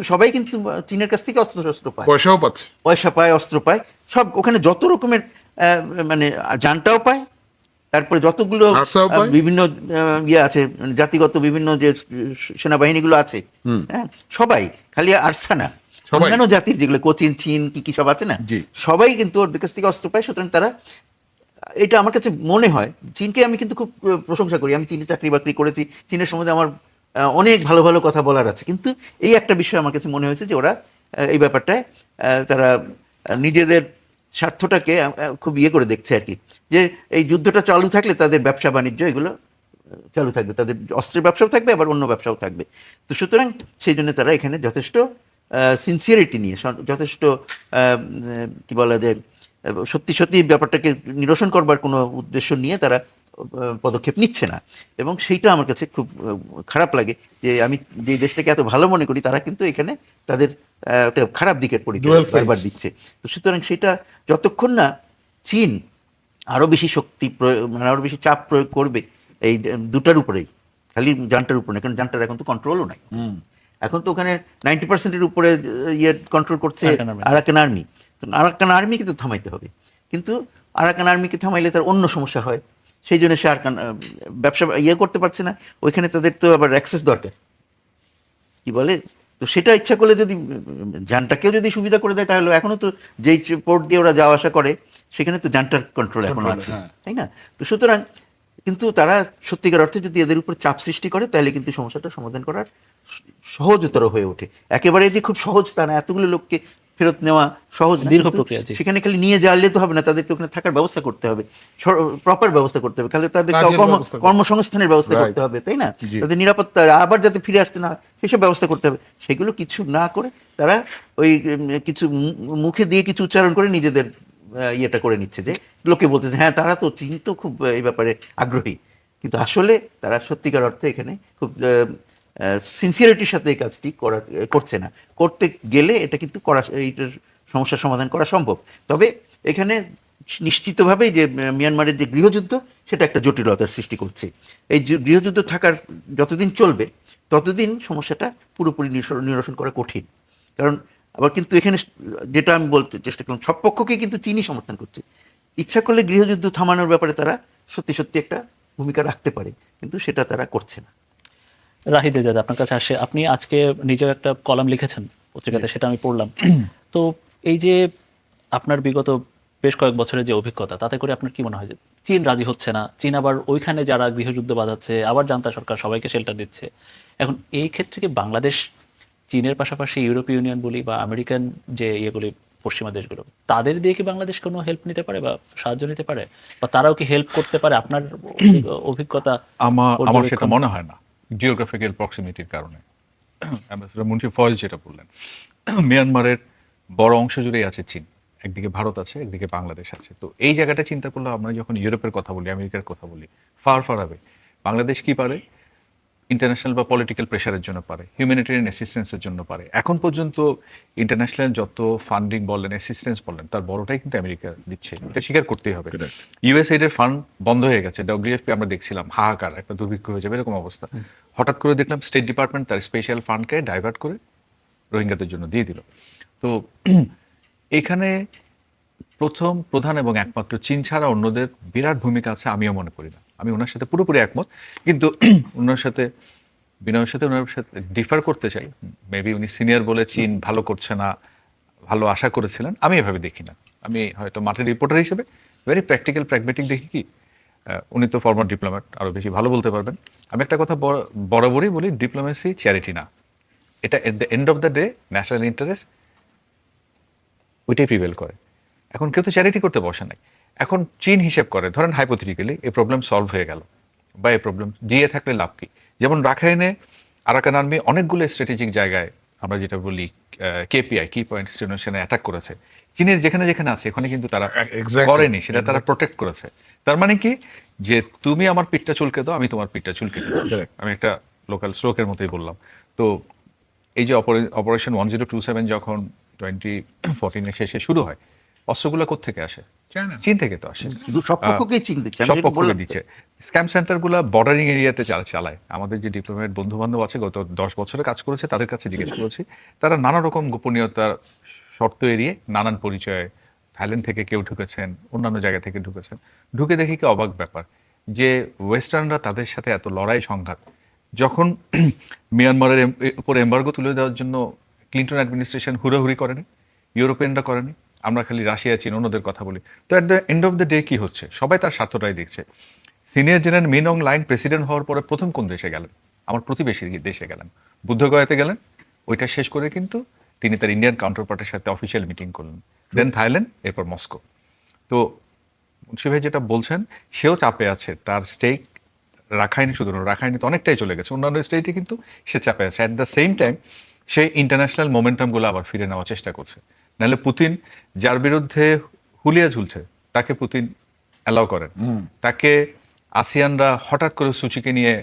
সবাই কিন্তু চীনের কাছ থেকে অস্ত্র পায়, পয়সাও পাচ্ছে। পয়সা পায়, অস্ত্র পায়, সব ওখানে যত রকমের মানে জানটাও পায়, তারপরে যতগুলো আরসাও পায়। বিভিন্ন ইয়ে আছে, মানে জাতিগত বিভিন্ন যে সেনাবাহিনীগুলো আছে, হ্যাঁ, সবাই, খালি আরসা না, সবাই। অন্যান্য জাতির যেগুলো কোচিন, চীন, কি সব আছে না, জি। সবাই কিন্তু ওর কাছ থেকে অস্ত্র পায়। সুতরাং তারা, এটা আমার কাছে মনে হয়, চীনকে আমি কিন্তু খুব প্রশংসা করি, আমি চীনে চাকরি বাকরি করেছি, চীনের সম্বন্ধে আমার অনেক ভালো ভালো কথা বলার আছে, কিন্তু এই একটা বিষয় আমার কাছে মনে হয়েছে যে ওরা এই ব্যাপারটায় তারা নিজেদের স্বার্থটাকে খুব ইয়ে করে দেখছে আর কি, যে এই যুদ্ধটা চালু থাকলে তাদের ব্যবসা বাণিজ্য এগুলো চালু থাকবে, তাদের অস্ত্রের ব্যবসাও থাকবে, আবার অন্য ব্যবসাও থাকবে। তো সুতরাং সেই জন্য তারা এখানে যথেষ্ট সিনসিয়ারিটি নিয়ে, যথেষ্ট কি বলা যায়, সত্যি সত্যি ব্যাপারটাকে নিরসন করবার কোনো উদ্দেশ্য নিয়ে তারা পদক্ষেপ নিচ্ছে না। এবং সেইটা আমার কাছে খুব খারাপ লাগে, যে আমি যে দেশটাকে এত ভালো মনে করি, তারা কিন্তু এখানে তাদের একটা খারাপ দিকের পরিচয় Dual face. বারবার দিচ্ছে। তো সুতরাং সেটা যতক্ষণ না চীন আরো বেশি শক্তি প্রয়োগ, মানে আরো বেশি চাপ প্রয়োগ করবে এই দুটার উপরেই, খালি জানটার উপরে না, কারণ জানটার এখন তো কন্ট্রোলও নাই, এখন তো ওখানে 90%-এর উপরে ইয়ে কন্ট্রোল করছে আরাকান আর্মি। তো আরাকান আর্মিকে তো থামাইতে হবে, কিন্তু আরাকান আর্মিকে থামাইলে তার অন্য সমস্যা হয়, সেই জন্য সে আরাকান ব্যবসা ইয়ে করতে পারছে না, ওইখানে তাদের তো আবার অ্যাক্সেস দরকার, কি বলে, তো সেটা ইচ্ছা করলে যদি যানটাকেও যদি সুবিধা করে দেয়, তাহলে এখনো তো যেই পোর্ট দিয়ে ওরা যাওয়া আসা করে, সেখানে তো যানটার কন্ট্রোল এখনো আছে, তাই না? তো সুতরাং কিন্তু তারা সত্যিকার অর্থে যদি এদের উপর চাপ সৃষ্টি করে, তাহলে কিন্তু সমস্যাটা সমাধান করার সহজতর হয়ে ওঠে। একেবারে যে খুব সহজ তা না, এতগুলো লোককে ফেরত নেওয়া সহজ না, দীর্ঘ কিন্তু প্রক্রিয়া, জি। সেখানে খালি নিয়ে যাওয়ালে তো হবে না, তাদেরকে ওখানে থাকার ব্যবস্থা করতে হবে, প্রপার ব্যবস্থা করতে হবে, খালি তাদের কাজের ব্যবস্থা করতে হবে। কর্মসংস্থানের ব্যবস্থা Right. করতে হবে, তাই না? জি। তাদের নিরাপত্তা, আবার যাতে ফিরে আসতে না হয় সেসব ব্যবস্থা করতে হবে। সেগুলো কিছু না করে তারা ওই কিছু মুখে দিয়ে কিছু উচ্চারণ করে নিজেদের ইয়েটা করে নিচ্ছে, যে লোকে বলতেছে হ্যাঁ তারা তো চীন তো খুব এই ব্যাপারে আগ্রহী, কিন্তু আসলে তারা সত্যিকার অর্থে এখানে খুব সিনসিয়ারিটির সাথে এই কাজটি করছে না। করতে গেলে এটা কিন্তু এইটার সমস্যার সমাধান করা সম্ভব। তবে এখানে নিশ্চিতভাবেই যে মিয়ানমারের যে গৃহযুদ্ধ সেটা একটা জটিলতার সৃষ্টি করছে। এই গৃহযুদ্ধ থাকার যতদিন চলবে ততদিন সমস্যাটা পুরোপুরি নিরসন করা কঠিন। কারণ আবার কিন্তু এখানে যেটা আমি বলতে চেষ্টা করলাম, সব পক্ষকে কিন্তু চীনই সমর্থন করছে। ইচ্ছা করলে গৃহযুদ্ধ থামানোর ব্যাপারে তারা সত্যি সত্যি একটা ভূমিকা রাখতে পারে, কিন্তু সেটা তারা করছে না। রাহিদ এজাজ, আপনার কাছে আসে, আপনি আজকে নিজেও একটা কলাম লিখেছেন পত্রিকাতে, সেটা আমি পড়লাম। তো এই যে আপনার বিগত বেশ কয়েক বছরের যে অভিজ্ঞতা, তাতে করে আপনার কি মনে হয় যে চীন রাজি হচ্ছে না, চীন আবার ওইখানে যারা গৃহযুদ্ধ বাঁধাচ্ছে, আবার জান্তা সরকার সবাইকে শেল্টার দিচ্ছে, এখন এই ক্ষেত্রে কি বাংলাদেশ চীনের পাশাপাশি ইউরোপীয় ইউনিয়ন বলি বা আমেরিকান যে ইয়েগুলি পশ্চিমা দেশগুলো, তাদের দিয়ে কি বাংলাদেশ কোনো হেল্প নিতে পারে বা সাহায্য নিতে পারে, বা তারাও কি হেল্প করতে পারে? আপনার অভিজ্ঞতা আমার সেটা মনে হয় না, জিওগ্রাফিক্যাল প্রক্সিমিটির কারণে। অ্যাম্বাসেডর মুন্সি ফয়েজ যেটা বললেন, মিয়ানমারের বড় অংশ জুড়েই আছে চীন, একদিকে ভারত আছে, একদিকে বাংলাদেশ আছে। তো এই জায়গাটা চিন্তা করলে আমরা যখন ইউরোপের কথা বলি, আমেরিকার কথা বলি, ফার আবে বাংলাদেশ কি পারে? ইন্টারন্যাশনাল বা পলিটিক্যাল প্রেশারের জন্য পারে, হিউম্যানিটেরিয়ান অ্যাসিস্ট্যান্সের জন্য পারে। এখন পর্যন্ত ইন্টারন্যাশনাল যত ফান্ডিং বলেন, অ্যাসিস্ট্যান্স বলেন, তার বড়টাই কিন্তু আমেরিকা দিচ্ছে, এটা স্বীকার করতেই হবে। ইউএসএইড-এর ফান্ড বন্ধ হয়ে গেছে, ডব্লিউএফপি আমরা দেখছিলাম হাহাকার, একটা দুর্ভিক্ষ হয়ে যাবে এরকম অবস্থা। হঠাৎ করে দেখলাম স্টেট ডিপার্টমেন্ট তার স্পেশাল ফান্ডকে ডাইভার্ট করে রোহিঙ্গাদের জন্য দিয়ে দিল। তো এখানে প্রথম, প্রধান এবং একমাত্র চীন ছাড়া অন্যদের বিরাট ভূমিকা আছে আমিও মনে করি না। আমি ওনার সাথে পুরোপুরি একমত, কিন্তু ওনার সাথে ওনার সাথে ডিফার করতে চাই। মেবি উনি সিনিয়র বলে চীন ভালো করছে না, ভালো আশা করেছিলেন, আমি এভাবে দেখি না। আমি হয়তো মাঠের রিপোর্টার হিসেবে ভেরি প্র্যাকটিক্যাল প্র্যাগমেটিক দেখি কি, উনি তো ফর্মার ডিপ্লোম্যাট, আরও বেশি ভালো বলতে পারবেন। আমি একটা কথা বরাবরই বলি, ডিপ্লোমেসি চ্যারিটি না, এটা at the end of the day national interest ওইটাই প্রিভেল করে। এখন কেউ তো চ্যারিটি করতে বসে নাই। এখন চীন হিসেব করে, ধরেন হাইপোথেটিক্যালি এই প্রবলেম সলভ হয়ে গেল, বা এই প্রবলেম জিয়ে থাকলে লাভ কি? যেমন রাখাইনে আরাকান আর্মি অনেকগুলো স্ট্র্যাটেজিক জায়গায়, আমরা যেটা বলি কেপিআই, কি পয়েন্ট স্টেশনে অ্যাটাক করেছে। চীনের যেখানে যেখানে আছে ওখানে কিন্তু তারা করেনি, সেটা তারা প্রোটেক্ট করেছে। তার মানে কি, যে তুমি আমার পিঠটা চুলকে দাও, আমি তোমার পিঠটা চুলকে দেবো। আমি একটা লোকাল শ্লোকের মতোই বললাম। তো এই যে অপারেশন 1027 যখন 2014-এর শেষে শুরু হয়, অস্ত্রগুলো কোত্থেকে আসে? চীন থেকে তো আসে। শুধু সব পক্ষকেই চীন দিচ্ছে, সব পক্ষকে দিচ্ছে। স্ক্যাম সেন্টারগুলো বর্ডারিং এরিয়াতে চালায়। আমাদের যে ডিপ্লোমেট বন্ধু বান্ধব আছে, গত 10 বছরে কাজ করেছে, তাদের কাছে জিজ্ঞেস করেছি, তারা নানা রকম গোপনীয়তার শর্ত এড়িয়ে নানান পরিচয়ে থাইল্যান্ড থেকে কেউ ঢুকেছেন, অন্যান্য জায়গা থেকে ঢুকেছেন। ঢুকে দেখি কি অবাক ব্যাপার, যে ওয়েস্টার্নরা তাদের সাথে এত লড়াই সংঘাত, যখন মিয়ানমারের উপর এম্বার্গো তুলে দেওয়ার জন্য ক্লিন্টন অ্যাডমিনিস্ট্রেশন হুড়োহুড়ি করেনি, ইউরোপিয়ানরা করেনি, আমরা খালি রাশিয়া, চীন, অন্যদের কথা বলি। তো at the end of the day কি হচ্ছে? সবাই তার স্বার্থটাই দেখছে। সিনিয়র জেনারেল মিন অং লাইং প্রেসিডেন্ট হওয়ার পরে প্রথম কোন দেশে গেলেন? আমার প্রতিবেশী দেশে গেলেন, বুদ্ধগয়াতে গেলেন। ওইটা শেষ করে কিন্তু তিনি তার ইন্ডিয়ান কাউন্টারপার্টের সাথে অফিসিয়াল মিটিং করলেন, দেন থাইল্যান্ড, এরপর মস্কো। তো মুন্সি ভাই যেটা বলছেন, সেও চাপে আছে, তার স্টেক রাখাইনি, শুধু রাখাইনি তো অনেকটাই চলে গেছে, অন্যান্য স্টেটে কিন্তু সে চাপে আছে। অ্যাট দ্য সেম টাইম সেই ইন্টারন্যাশনাল মোমেন্টামগুলো আবার ফিরে নেওয়ার চেষ্টা করছে। নাহলে পুতিন, যার বিরুদ্ধে হুলিয়া ঝুলছে, তাকে পুতিন অ্যালাউ করেন, তাকে আসিয়ানরা হঠাৎ করে সুচিকে নিয়ে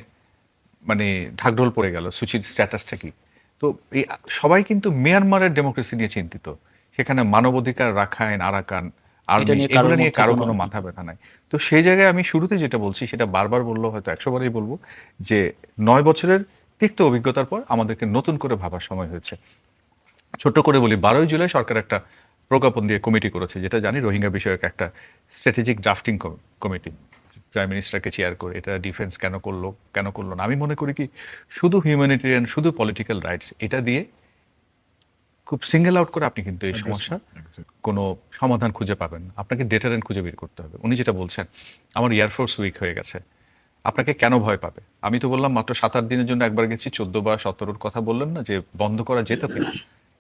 মানে ঢাকঢোল পড়ে গেল, সুচির স্ট্যাটাসটা কি? তো এই সবাই কিন্তু মিয়ানমারের ডেমোক্রেসি নিয়ে চিন্তিত, সেখানে মানবাধিকার, রাখাইন, আরাকান আর্মি, এগুলো নিয়ে কারো কোনো মাথা ব্যথা নাই। তো সেই জায়গায় আমি শুরুতে যেটা বলছি, সেটা বারবার বললো, হয়তো 100 বারই বলবো, যে 9 বছরের তিক্ত অভিজ্ঞতার পর আমাদেরকে নতুন করে ভাবার সময় হয়েছে। ছোট্ট করে বলি, 12ই জুলাই সরকার একটা প্রজ্ঞাপন দিয়ে কমিটি করেছে, যেটা জানি রোহিঙ্গা বিষয়ক একটা স্ট্র্যাটেজিক ড্রাফটিং কমিটি, প্রাইম মিনিস্টারকে চেয়ার করে। এটা ডিফেন্স কেন করলো না? আমি মনে করি কি, শুধু হিউম্যানিটেরিয়ান, শুধু পলিটিক্যাল রাইটস, এটা দিয়ে খুব সিঙ্গেল আউট করে আপনি কিন্তু এই সমস্যার কোনো সমাধান খুঁজে পাবেন না। আপনাকে ডেটারেন্ট খুঁজে বের করতে হবে। উনি যেটা বলছেন, আমার এয়ারফোর্স উইক হয়ে গেছে, আপনাকে কেন ভয় পাবে? আমি তো বললাম মাত্র 7-8 দিনের জন্য একবার গেছি, 14 বা 17-র কথা বললেন না, যে বন্ধ করা যেত কিনা।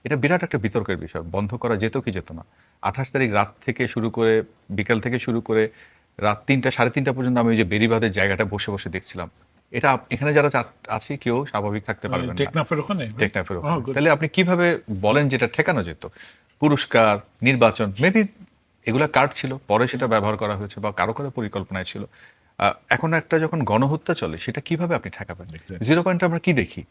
এটা বিরাট একটা বিতর্কের বিষয়, বন্ধ করা যেত কি যেত না। 28 তারিখ রাত থেকে শুরু করে, বিকাল থেকে শুরু করে রাত 3টা, 3:30 পর্যন্ত আমি ওই যে বেরিবাঁধের জায়গাটা বসে বসে দেখছিলাম। এটা এখানে যারা আছে কেউ স্বাভাবিক থাকতে পারবেন না। টেকনাফের ওখানে। তাহলে আপনি কিভাবে বলেন যেটা ঠেকানো যেত? পুরস্কার, নির্বাচন, মেবি এগুলা কার্ড ছিল, পরে সেটা ব্যবহার করা হয়েছে বা কারো পরিকল্পনায় ছিল। এখন একটা যখন গণহত্যা চলে, সেটা কিভাবে আপনি ঠেকাবেন? জিরো পয়েন্টে আমরা কি দেখি?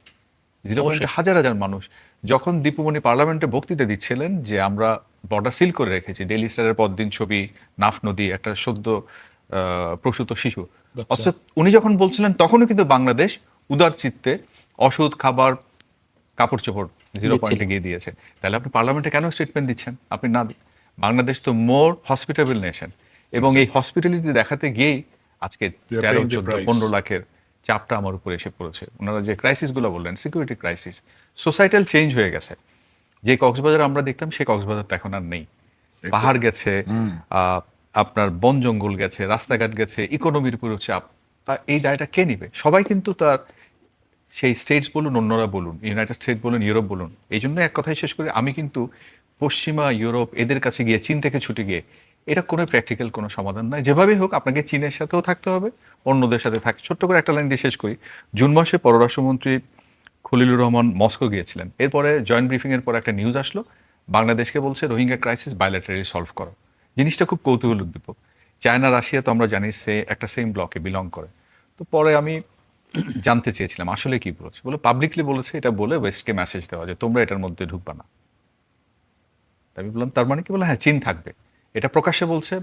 জিরো পয়েন্টে হাজার হাজার মানুষ। যখন দীপুমণি পার্লামেন্টে বক্তৃতা দিচ্ছিলেন যে আমরা বর্ডার সিল করে রেখেছি। ডেইলি স্টারের পরদিন ছবি, নাফ নদী, একটা সদ্য প্রসূত শিশু। অথচ উনি যখন বলছিলেন তখনও কিন্তু বাংলাদেশ উদার চিত্তে ওষুধ, খাবার, কাপড় চোপড় 0 পয়েন্টে গিয়ে দিয়েছে। তাহলে আপনি পার্লামেন্টে কেন স্টেটমেন্ট দিচ্ছেন? আপনি না বাংলাদেশ তো মোর হসপিটেবল নেশন, এবং এই হসপিটালিটি দেখাতে গিয়েই আজকে 13, 14, 15 লাখের চাপটা আমার উপরে এসে পড়েছে। ওনারা যে ক্রাইসিসগুলো বললেন, সিকিউরিটি ক্রাইসিস, সোসাইটাল চেঞ্জ হয়ে গেছে। যে কক্সবাজার আমরা দেখতাম সেই কক্সবাজার তো এখন আর নেই। পাহাড় গেছে, আপনার বন জঙ্গল গেছে, রাস্তাঘাট গেছে, ইকোনমির উপরে চাপ। তা এই দায়টা কে নিবে? সবাই কিন্তু তার সেই স্টেটস বলুন, অন্যরা বলুন, ইউনাইটেড স্টেটস বলুন, ইউরোপ বলুন, এই জন্য এক কথাই শেষ করি, আমি কিন্তু পশ্চিমা ইউরোপ এদের কাছে গিয়ে, চীন থেকে ছুটে গিয়ে, এটা কোনো প্র্যাকটিক্যাল কোনো সমাধান নয়। যেভাবেই হোক আপনাকে চীনের সাথেও থাকতে হবে, অন্যদের সাথে থাকতে। ছোট্ট করে একটা লাইন দিয়ে শেষ করি। জুন মাসে পররাষ্ট্রমন্ত্রী খলিলুর রহমান মস্কো গিয়েছিলেন। এরপরে জয়েন্ট ব্রিফিংয়ের পর একটা নিউজ আসলো, বাংলাদেশকে বলছে রোহিঙ্গা ক্রাইসিস বায়োল্যাটারালি সলভ করো। জিনিসটা খুব কৌতূহল উদ্দীপক। চায়না, রাশিয়া তো আমরা জানি একটা সেম ব্লকে বিলং করে। তো পরে আমি জানতে চেয়েছিলাম আসলে কি বলেছে। বলে পাবলিকলি বলেছে, এটা বলে ওয়েস্টকে মেসেজ দেওয়া যে তোমরা এটার মধ্যে ঢুকবা না। আমি বললাম তার মানে কি? বলে হ্যাঁ, চীন থাকবে। এটা প্রকাশ্যে বলছে,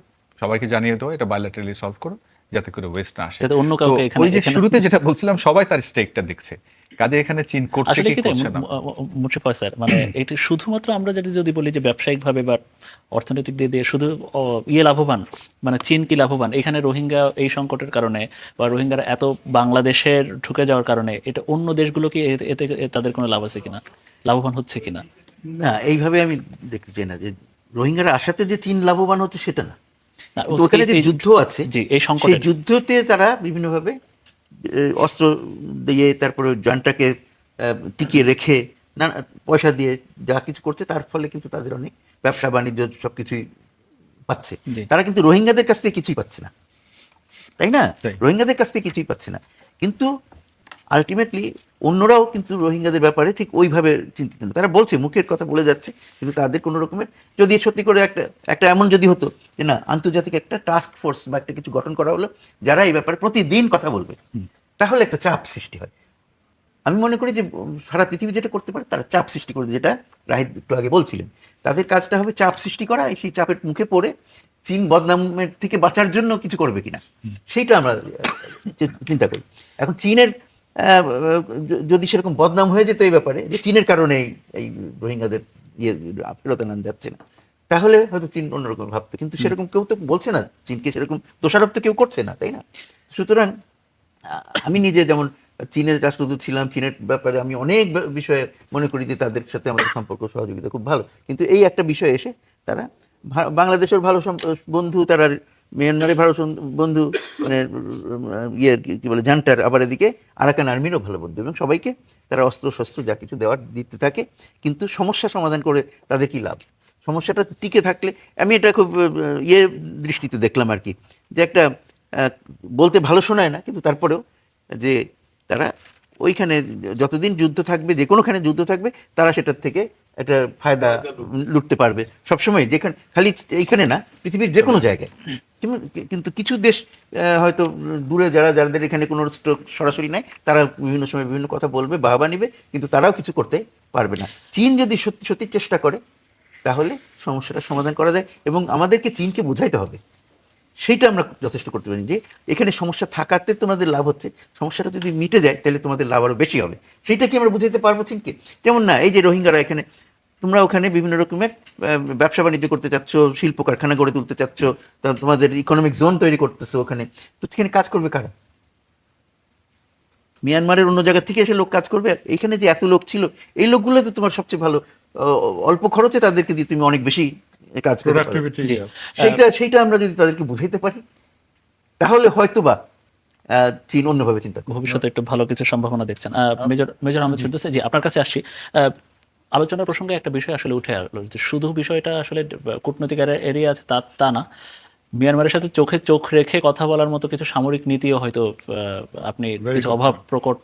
সবাইকে জানিয়ে দেওয়া, এটা বায়োল্যাটারালি সলভ করো, যাতে করে ওয়েস্ট না আসে। যাতে অন্য কাউকে তো এখানে ওই যে শুরুতে যেটা বলছিলাম, সবাই তার স্টেকটা দেখছে। কাজে এখানে চীন করছে আসলে কি কি তাই করছে না। মুশফিক ভাই স্যার, মানে এটি শুধুমাত্র আমরা যদি বলি যে ব্যবসায়িকভাবে বা অর্থনৈতিক দিয়ে দিয়ে শুধু লাভবান, মানে চীন কি লাভবান এখানে রোহিঙ্গা এই সংকটের কারণে বা রোহিঙ্গারা এত বাংলাদেশের ঢুকে যাওয়ার কারণে? এটা অন্য দেশগুলো কি এতে তাদের কোনো লাভ আছে কিনা, লাভবান হচ্ছে কিনা? না, এইভাবে আমি দেখতে চাই না যে রোহিঙ্গারা আসাতে যে চীন লাভবান হচ্ছে সেটা না। না, কিন্তু ওখানে যে যুদ্ধ আছে, জি, এই সেই সংকটে যুদ্ধতে তারা বিভিন্নভাবে অস্ত্র দিয়ে, তারপরে জনটাকে টিকিয়ে রেখে, না পয়সা দিয়ে যা কিছু করছে, তার ফলে কিন্তু তাদের অনেক ব্যবসা বাণিজ্য সবকিছুই পাচ্ছে। জি। তারা কিন্তু রোহিঙ্গাদের কাছ থেকে কিছুই পাচ্ছে না, তাই না? তাই। রোহিঙ্গাদের কাছ থেকে কিছুই পাচ্ছে না, কিন্তু আলটিমেটলি অন্যরাও কিন্তু রোহিঙ্গাদের ব্যাপারে ঠিক ওইভাবে চিন্তিত না। তারা বলছে, মুখের কথা বলে যাচ্ছে, কিন্তু তাদের কোনো রকমের, যদি সত্যি করে একটা এমন যদি হতো যে না, আন্তর্জাতিক একটা টাস্ক ফোর্স বা একটা কিছু গঠন করা হলো যারা এই ব্যাপারে প্রতিদিন কথা বলবে, তাহলে একটা চাপ সৃষ্টি হয়। আমি মনে করি যে সারা পৃথিবী যেটা করতে পারে, তারা চাপ সৃষ্টি করে, যেটা রাহিদ একটু আগে বলছিলেন, তাদের কাজটা হবে চাপ সৃষ্টি করা। সেই চাপের মুখে পড়ে চীন বদনামের থেকে বাঁচার জন্য কিছু করবে কিনা, সেইটা আমরা চিন্তা করি। এখন চীনের যদি সেরকম বদনাম হয়ে যেত এই ব্যাপারে, যে চীনের কারণে এই রোহিঙ্গাদের ফেরত আনা যাচ্ছে না, তাহলে হয়তো চীন অন্যরকম ভাবতো। কিন্তু সেরকম কেউ তো বলছে না, চীনকে সেরকম দোষারোপ তো কেউ করছে না, তাই না? সুতরাং আমি নিজে যেমন চীনের রাষ্ট্রদূত ছিলাম, চীনের ব্যাপারে আমি অনেক বিষয়ে মনে করি যে তাদের সাথে আমাদের সম্পর্ক, সহযোগিতা খুব ভালো। কিন্তু এই একটা বিষয় এসে তারা বাংলাদেশের ভালো বন্ধু, তারা মিয়ানমারের ভালো বন্ধু, মানে কি বলে জান্টার, আবার এদিকে আরাকান আর্মিরও ভালো বন্ধু, এবং সবাইকে তারা অস্ত্র শস্ত্র যা কিছু দেওয়ার দিতে থাকে। কিন্তু সমস্যা সমাধান করে তাদের কি লাভ? সমস্যাটা টিকে থাকলে, আমি এটা খুব দৃষ্টিতে দেখলাম আর কি, যে একটা বলতে ভালো শোনায় না, কিন্তু তারপরেও যে তারা ওইখানে যতদিন যুদ্ধ থাকবে, যে কোনোখানে যুদ্ধ থাকবে, তারা সেটার থেকে একটা ফায়দা লুটতে পারবে সবসময়, যেখানে খালি এইখানে না, পৃথিবীর যে কোনো জায়গায়। কিন্তু কিছু দেশ হয়তো দূরে, যাদের এখানে কোনো সরাসরি নাই, তারা বিভিন্ন সময় বিভিন্ন কথা বলবে, বাহবা নিবে, কিন্তু তারাও কিছু করতে পারবে না। চীন যদি সত্যি সত্যি চেষ্টা করে, তাহলে সমস্যাটা সমাধান করা যায়, এবং আমাদেরকে চীনকে বোঝাইতে হবে, সেইটা আমরা যথেষ্ট করতে পারি যে এখানে সমস্যা থাকাতে তোমাদের লাভ হচ্ছে, সমস্যাটা যদি মিটে যায় তাহলে তোমাদের লাভ আরও বেশি হবে। সেইটা কি আমরা বুঝাইতে পারবো চীনকে? যেমন না, এই যে রোহিঙ্গারা এখানে, তোমরা ওখানে বিভিন্ন রকমের ব্যবসা বাণিজ্য করতে চাচ্ছ, শিল্প কারখানা গড়ে তুলতে চাচ্ছ, তোমাদের ইকোনমিক জোন তৈরি করতেছো ওখানে, তো এখানে কাজ করবে কারা? মিয়ানমারের অন্য জায়গা থেকে এসে লোক কাজ করবে? এইখানে যে এত লোক ছিল, এই লোকগুলো তো তোমার সবচেয়ে ভালো, অল্প খরচে তাদেরকে দিয়ে তুমি অনেক বেশি কাজ করতে পারো। সেইটা আমরা যদি তাদেরকে বুঝাইতে পারি, তাহলে হয়তোবা চীন অন্যভাবে চিন্তা করবে। ভবিষ্যতে একটু ভালো কিছু সম্ভাবনা দেখছেন। মেজর আহমেদ ফেরদৌস, জি, আপনার কাছে আসছি। আলোচনার প্রসঙ্গে একটা বিষয় আসলে উঠে আসলো, যে শুধু বিষয়টা আসলে কূটনৈতিক এরিয়া আছে তা না, মিয়ানমারের সাথে চোখে চোখ রেখে কথা বলার মতো কিছু সামরিক নীতিও হয়তো আপনি কিছু অভাব প্রকট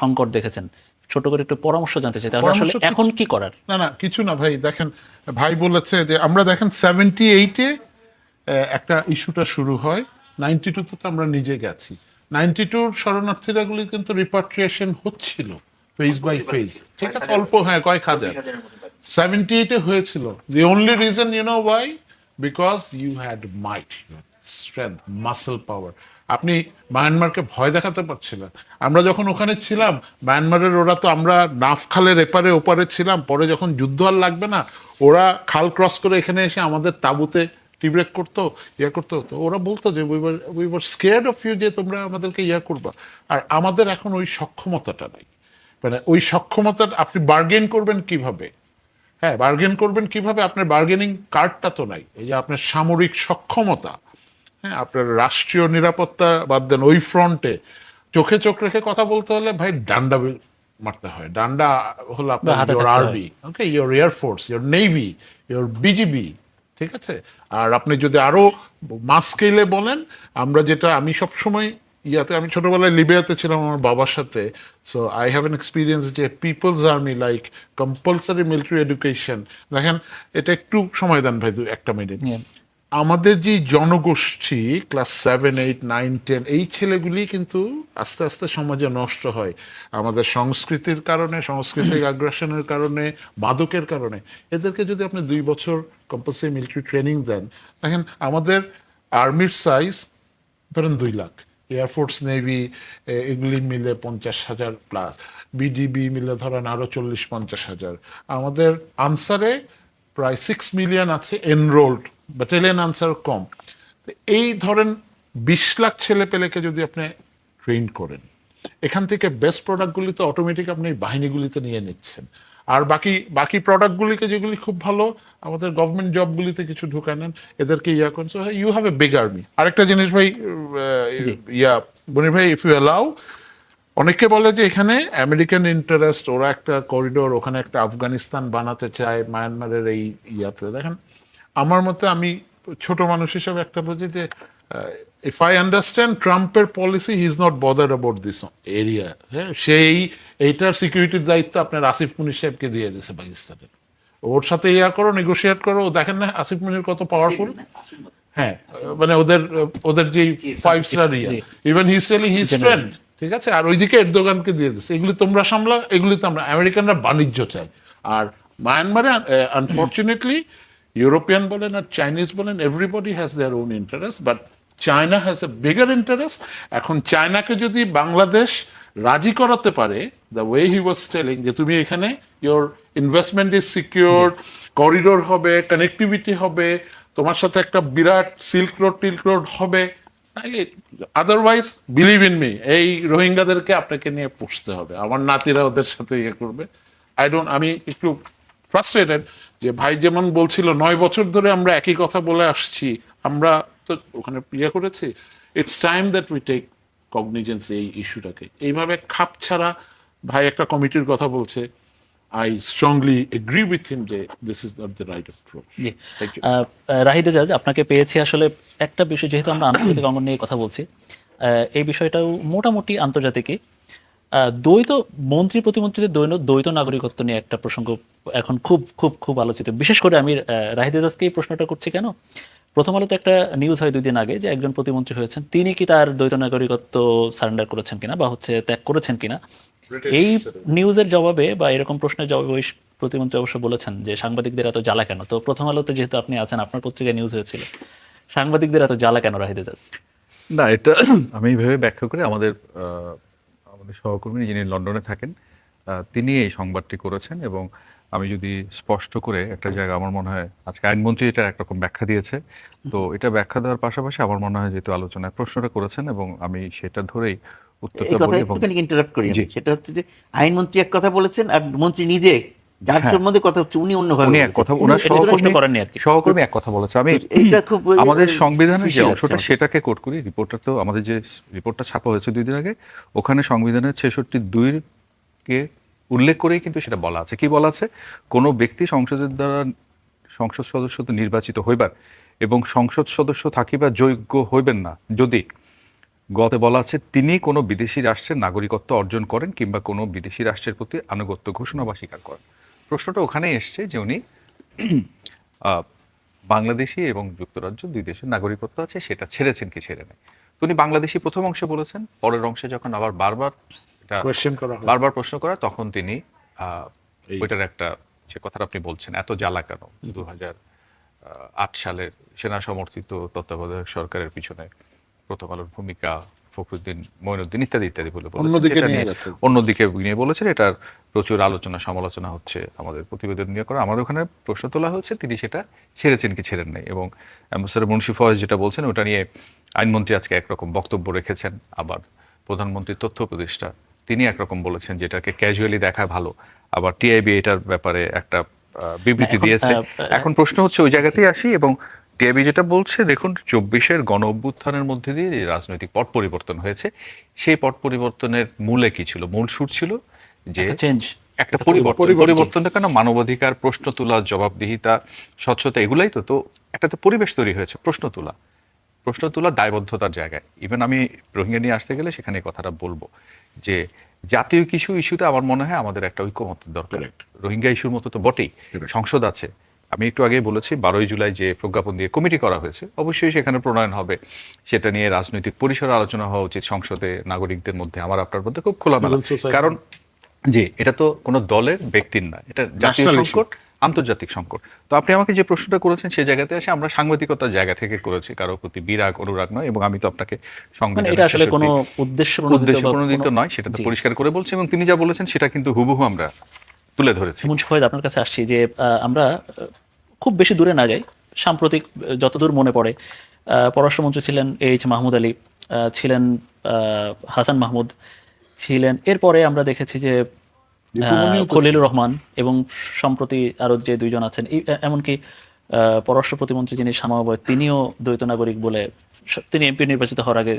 সংকট দেখেছেন। ছোট করে একটু পরামর্শ জানতে চাই, তাহলে আসলে এখন কি করার? না কিছু না ভাই, দেখেন ভাই বলেছে যে আমরা, দেখেন 78-এ একটা ইস্যুটা শুরু হয়, 92-তে তো আমরা নিজে গেছি। 92-র শরণার্থীরাগুলি কিন্তু রিপাট্রিয়েশন হচ্ছিল ফেজ বাই ফেজ, ঠিক আছে, অল্প, হ্যাঁ, কয়েক হাজার। 78-এ হয়েছিল। The only reason, you know why? Because you had might, strength, muscle power. আপনি মায়ানমারকে ভয় দেখাতে পারছিলেন। আমরা যখন ওখানে ছিলাম, মায়ানমারের ওরা তো, আমরা নাফ খালের এপারে ওপারে ছিলাম, পরে যখন যুদ্ধ আর লাগবে না, ওরা খাল ক্রস করে এখানে এসে আমাদের তাঁবুতে টিব্রেক করতো, করতো। তো ওরা বলতো যে we were scared of you, যে তোমরা আমাদেরকে করবা। আর আমাদের এখন ওই সক্ষমতাটা নাই। মানে ওই সক্ষমতা, আপনি বার্গেন করবেন কিভাবে? হ্যাঁ, বার্গেন করবেন কিভাবে? আপনার বার্গেনিং কার্ডটা তো নাই। এই যে আপনার সামরিক সক্ষমতা, হ্যাঁ, আপনার রাষ্ট্রীয় নিরাপত্তা বাদ দেন, ওই ফ্রন্টে চোখে চোখ রেখে কথা বলতে হলে ভাই ডান্ডা মারতে হয়। ডান্ডা হলো আপনার হাতে ইয়োর থাকতে হয়। Army, okay, your air force, your navy, your BGB, ঠিক আছে? আর আপনি যদি আরো মাস স্কেলে বলেন, আমি সবসময় আমি ছোটবেলায় লিবিয়াতে ছিলাম আমার বাবার সাথে, so I have an experience যে people's army like compulsory military education. দেখেন, এটা একটু সময় দেন ভাই, একটা মিনিট। Yeah. আমাদের যে জনগোষ্ঠী ক্লাস 7, 8, 9, 10, এই ছেলেগুলি কিন্তু আস্তে আস্তে সমাজে নষ্ট হয় আমাদের সংস্কৃতির কারণে, সাংস্কৃতিক আগ্রাসনের কারণে, মাদকের কারণে। এদেরকে যদি আপনি 2 বছর কম্পালসারি মিলিটারি ট্রেনিং দেন, দেখেন আমাদের আর্মির সাইজ ধরেন 2 লাখ, এয়ারফোর্স নেভি এগুলি মিলে 50,000 প্লাস, বিডিবি মিলে ধরেন আরো 40-50,000। আমাদের আনসারে প্রায় 6 মিলিয়ন আছে এনরোল্ড, ব্যাটালিয়ন আনসার কম। তো এই ধরেন 20 লাখ ছেলে পেলেকে যদি আপনি ট্রেন করেন, এখান থেকে বেস্ট প্রোডাক্টগুলি তো অটোমেটিক আপনি এই বাহিনীগুলিতে নিয়ে নিচ্ছেন। আর বাকি প্রোডাক্টগুলিকে, যেগুলি খুব ভালো, আমাদের গভর্নমেন্ট জবগুলিতে কিছু ঢুকায় নেন, এদেরকে করেন। So you have a big army. আরেকটা জিনিস ভাই, বনির ভাই, ইফ ইউ অ্যালাউ, অনেকে বলে যে এখানে আমেরিকান ইন্টারেস্ট, ওরা একটা করিডোর, ওখানে একটা আফগানিস্তান বানাতে চায় মায়ানমারের এই ইয়াতে। দেখেন, আমার মতে, আমি ছোট মানুষ হিসেবে একটা বলছি যে ইফ আই আন্ডারস্ট্যান্ড ট্রাম্পের policy, he is not bothered about this area. হ্যাঁ, এইটার সিকিউরিটির দায়িত্ব আপনার আসিফ মুনির সাহেবকে দিয়ে দিয়েছে পাকিস্তানের। ওর সাথে করো, নেগোশিয়েট করো। দেখেন না আসিফ মুনির কত পাওয়ারফুল। হ্যাঁ, মানে ওদের যে 5-star even his telling his friend, ঠিক আছে? আর ওইদিকে এরদোগানকে দিয়ে দিচ্ছে, এগুলি তোমরা সামলা, এগুলি তো আমরা, আমেরিকানরা বাণিজ্য চাই। আর মায়ানমারে আনফর্চুনেটলি ইউরোপিয়ান বলেন আর চাইনিজ বলেন, everybody has their own interest, but China has a bigger interest. এখন চায়নাকে যদি বাংলাদেশ রাজি করাতে পারে, the way he was telling, যে তুমি এখানে your investment is secure, corridor হবে, কানেক্টিভিটি হবে, তোমার সাথে একটা বিরাট সিল্ক রোড হবে, আদারওয়াইজ বিলিভ ইন মি, এই রোহিঙ্গাদেরকে আপনাকে নিয়ে পুষতে হবে। আমার নাতিরা ওদের সাথে করবে। আমি একটু ফ্রাস্ট্রেটেড যে ভাই যেমন বলছিল 9 বছর ধরে আমরা একই কথা বলে আসছি, আমরা তো ওখানে করেছি। It's time that we take cognizance এই ইস্যুটাকে। এইভাবে খাপ ছাড়া, ভাই একটা কমিটির কথা বলছে, I strongly agree with him যে this is not the right approach. জি, রাহিদ এজাজ, আপনাকে পেয়েছি আসলে একটা বিষয়, যেহেতু আমরা আন্তর্জাতিক অঙ্গন নিয়ে কথা বলছি, এই বিষয়টাও মোটামুটি আন্তর্জাতিকই। দ্বৈত মন্ত্রী প্রতিমন্ত্রীদের দ্বৈত নাগরিকত্ব নিয়ে একটা প্রসঙ্গ এখন খুব খুব খুব আলোচিত। বিশেষ করে আমি রাহিদ এজাজকে এই প্রশ্নটা করছি কেন, প্রথম আলোতে একটা নিউজ হয় 2 দিন আগে, যে একজন প্রতিমন্ত্রী হয়েছেন, তিনি কি তার দ্বৈত নাগরিকত্ব সারেন্ডার করেছেন কিনা, বা ত্যাগ করেছেন কিনা। এই নিউজের জবাবে বা এরকম প্রশ্নের জবাবে ওই প্রতিমন্ত্রী অবশ্য বলেছেন যে সাংবাদিকদের এত জ্বালা কেন। তো প্রথম আলোতে যেহেতু আপনি আছেন, আপনার পত্রিকায় নিউজ হয়েছিল, সাংবাদিকদের এত জ্বালা কেন রাহিদ এজাজ? না, এটা আমি এইভাবে ব্যাখ্যা করে, আমাদের সহকর্মী যিনি লন্ডনে থাকেন, তিনি এই সংবাদটি করেছেন। এবং আমি যদি স্পষ্ট করে একটা জায়গা, আমার মনে হয় আজকে আইনমন্ত্রী এটা একরকম ব্যাখ্যা দিয়েছে, তো এটা ব্যাখ্যা দেওয়ার পাশাপাশি আমার মনে হয় যেহেতু আলোচনায় প্রশ্নটা করেছেন, এবং আমি সেটা ধরেই উত্তরটা বলি। এবং ইন্টারাপ্ট করি, সেটা হচ্ছে যে আইনমন্ত্রী এক কথা বলেছেন, আর মন্ত্রী নিজে যার সম্বন্ধে কথা হচ্ছে উনি অন্যভাবে উনি এক কথা, ওনার সহকর্মী এক কথা বলেছে। আমি এটা খুব আমাদের সংবিধানের যে অংশটা সেটাকে কোট করি। রিপোর্টটা তো আমাদের যে রিপোর্টটা ছাপা হয়েছে 2 দিন আগে, ওখানে সংবিধানের 66(2)কে উল্লেখ করেই কিন্তু সেটা বলা আছে। কি বলা আছে? কোনো ব্যক্তি সংসদের দ্বারা সংসদ সদস্য নির্বাচিত হইবার এবং সংসদ সদস্য থাকিবার যোগ্য হইবেন না যদি গতে বলা আছে তিনি কোনো বিদেশি রাষ্ট্রের নাগরিকত্ব অর্জন করেন কিংবা কোনো বিদেশি রাষ্ট্রের প্রতি আনুগত্য ঘোষণা বা স্বীকার করেন। প্রশ্নটা ওখানেই এসছে যে উনি বাংলাদেশি এবং যুক্তরাজ্য 2 দেশের নাগরিকত্ব আছে, সেটা ছেড়েছেন কি ছেড়ে নেই। তো উনি বাংলাদেশি প্রথম অংশে বলেছেন, পরের অংশে যখন আবার বারবার প্রশ্ন করা, তখন তিনি ওইটার একটা যে কথাটা আপনি বলছেন, এত জ্বালা কেন 2008 সালের সেনা সমর্থিত তত্ত্বাবধায়ক সরকারের পিছনে প্রথম আলোর ভূমিকা, ফখরুদ্দিন, মঈনুদ্দিন ইত্যাদি ইত্যাদি বলে বলেছেন, অন্যদিকে যেটা নিয়ে নিয়ে গেছে। অন্যদিকে নিয়ে বলেছেন। এটার প্রচুর আলোচনা সমালোচনা হচ্ছে আমাদের প্রতিবেদন নিয়ে করা। আমার ওখানে প্রশ্ন তোলা হচ্ছে তিনি সেটা ছেড়েছেন কি ছেড়েন নাই, এবং অ্যাম্বাসেডর মুন্সি ফয়েজ যেটা বলছেন ওটা নিয়ে আইনমন্ত্রী আজকে একরকম বক্তব্য রেখেছেন, আবার প্রধানমন্ত্রীর তথ্য উপদেষ্টা তিনি একরকম বলেছেন, যেটাকে ক্যাজুয়ালি দেখা ভালো। আবার টিআইবি এটার ব্যাপারে একটা বিবৃতি এখন, দিয়েছে। এখন প্রশ্ন হচ্ছে ওই জায়গাতেই আসি, এবং টিআইবি যেটা বলছে, দেখুন 24-এর গণ অভ্যুত্থানের মধ্যে দিয়ে যে রাজনৈতিক পট পরিবর্তন হয়েছে, সেই পট পরিবর্তনের মূলে কি ছিল? মূল সুর ছিল যে চেঞ্জ, একটা পরিবর্তনটা কেন, মানবাধিকার, প্রশ্ন তোলা, জবাবদিহিতা, স্বচ্ছতা, এগুলাই তো একটা তো পরিবেশ তৈরি হয়েছে প্রশ্ন তোলা দায়বদ্ধতার জায়গায়। ইভেন আমি রোহিঙ্গা নিয়ে আসতে গেলে সেখানে এই কথাটা বলবো যে জাতীয় কিছু ইস্যুতে আমার মনে হয় আমাদের একটা ঐক্যমত দরকার। রোহিঙ্গা ইস্যুর মতো তো বটেই, সংসদ আছে। আমি একটু আগেই বলেছি 12ই জুলাই যে প্রজ্ঞাপন দিয়ে কমিটি করা হয়েছে, অবশ্যই সেখানে প্রণয়ন হবে, সেটা নিয়ে রাজনৈতিক পরিসরে আলোচনা হওয়া উচিত সংসদে, নাগরিকদের মধ্যে, আমার আপনার মধ্যে খুব খোলামেলা। Civil society। কারণ জি, এটা তো কোনো দলের, ব্যক্তির না, এটা জাতীয় National সংকট, আন্তর্জাতিক সংকট। তো আপনি আমাকে যে প্রশ্নটা করেছেন সেই জায়গাতে এসে আমরা সাংবাদিকতার জায়গা থেকে করেছি, কারো প্রতি বিরাগ অনুরাগ নয়, এবং আমি তো আপনাকে মানে সংবিধানের এটা আসলে 66 কোনো উদ্দেশ্য প্রণোদিত প্রণোদিত নয়, সেটা তো জি। পরিষ্কার করে বলছি, এবং তিনি যা বলেছেন সেটা কিন্তু হুবহু আমরা তুলে ধরেছি। মুন্সি ফয়েজ, আপনার কাছে আসছি যে আমরা খুব বেশি দূরে না যাই, সাম্প্রতিক যতদূর মনে পড়ে পররাষ্ট্রমন্ত্রী ছিলেন এইচ মাহমুদ আলী, ছিলেন হাসান মাহমুদ ছিলেন, এরপরে আমরা দেখেছি যে খলিলুর রহমান, এবং সম্প্রতি আরো যে দুইজন আছেন, এমনকি পররাষ্ট্র প্রতিমন্ত্রী যিনি শামা অবৈদ, তিনিও দ্বৈত নাগরিক বলে, তিনি এমপি নির্বাচিত হওয়ার আগে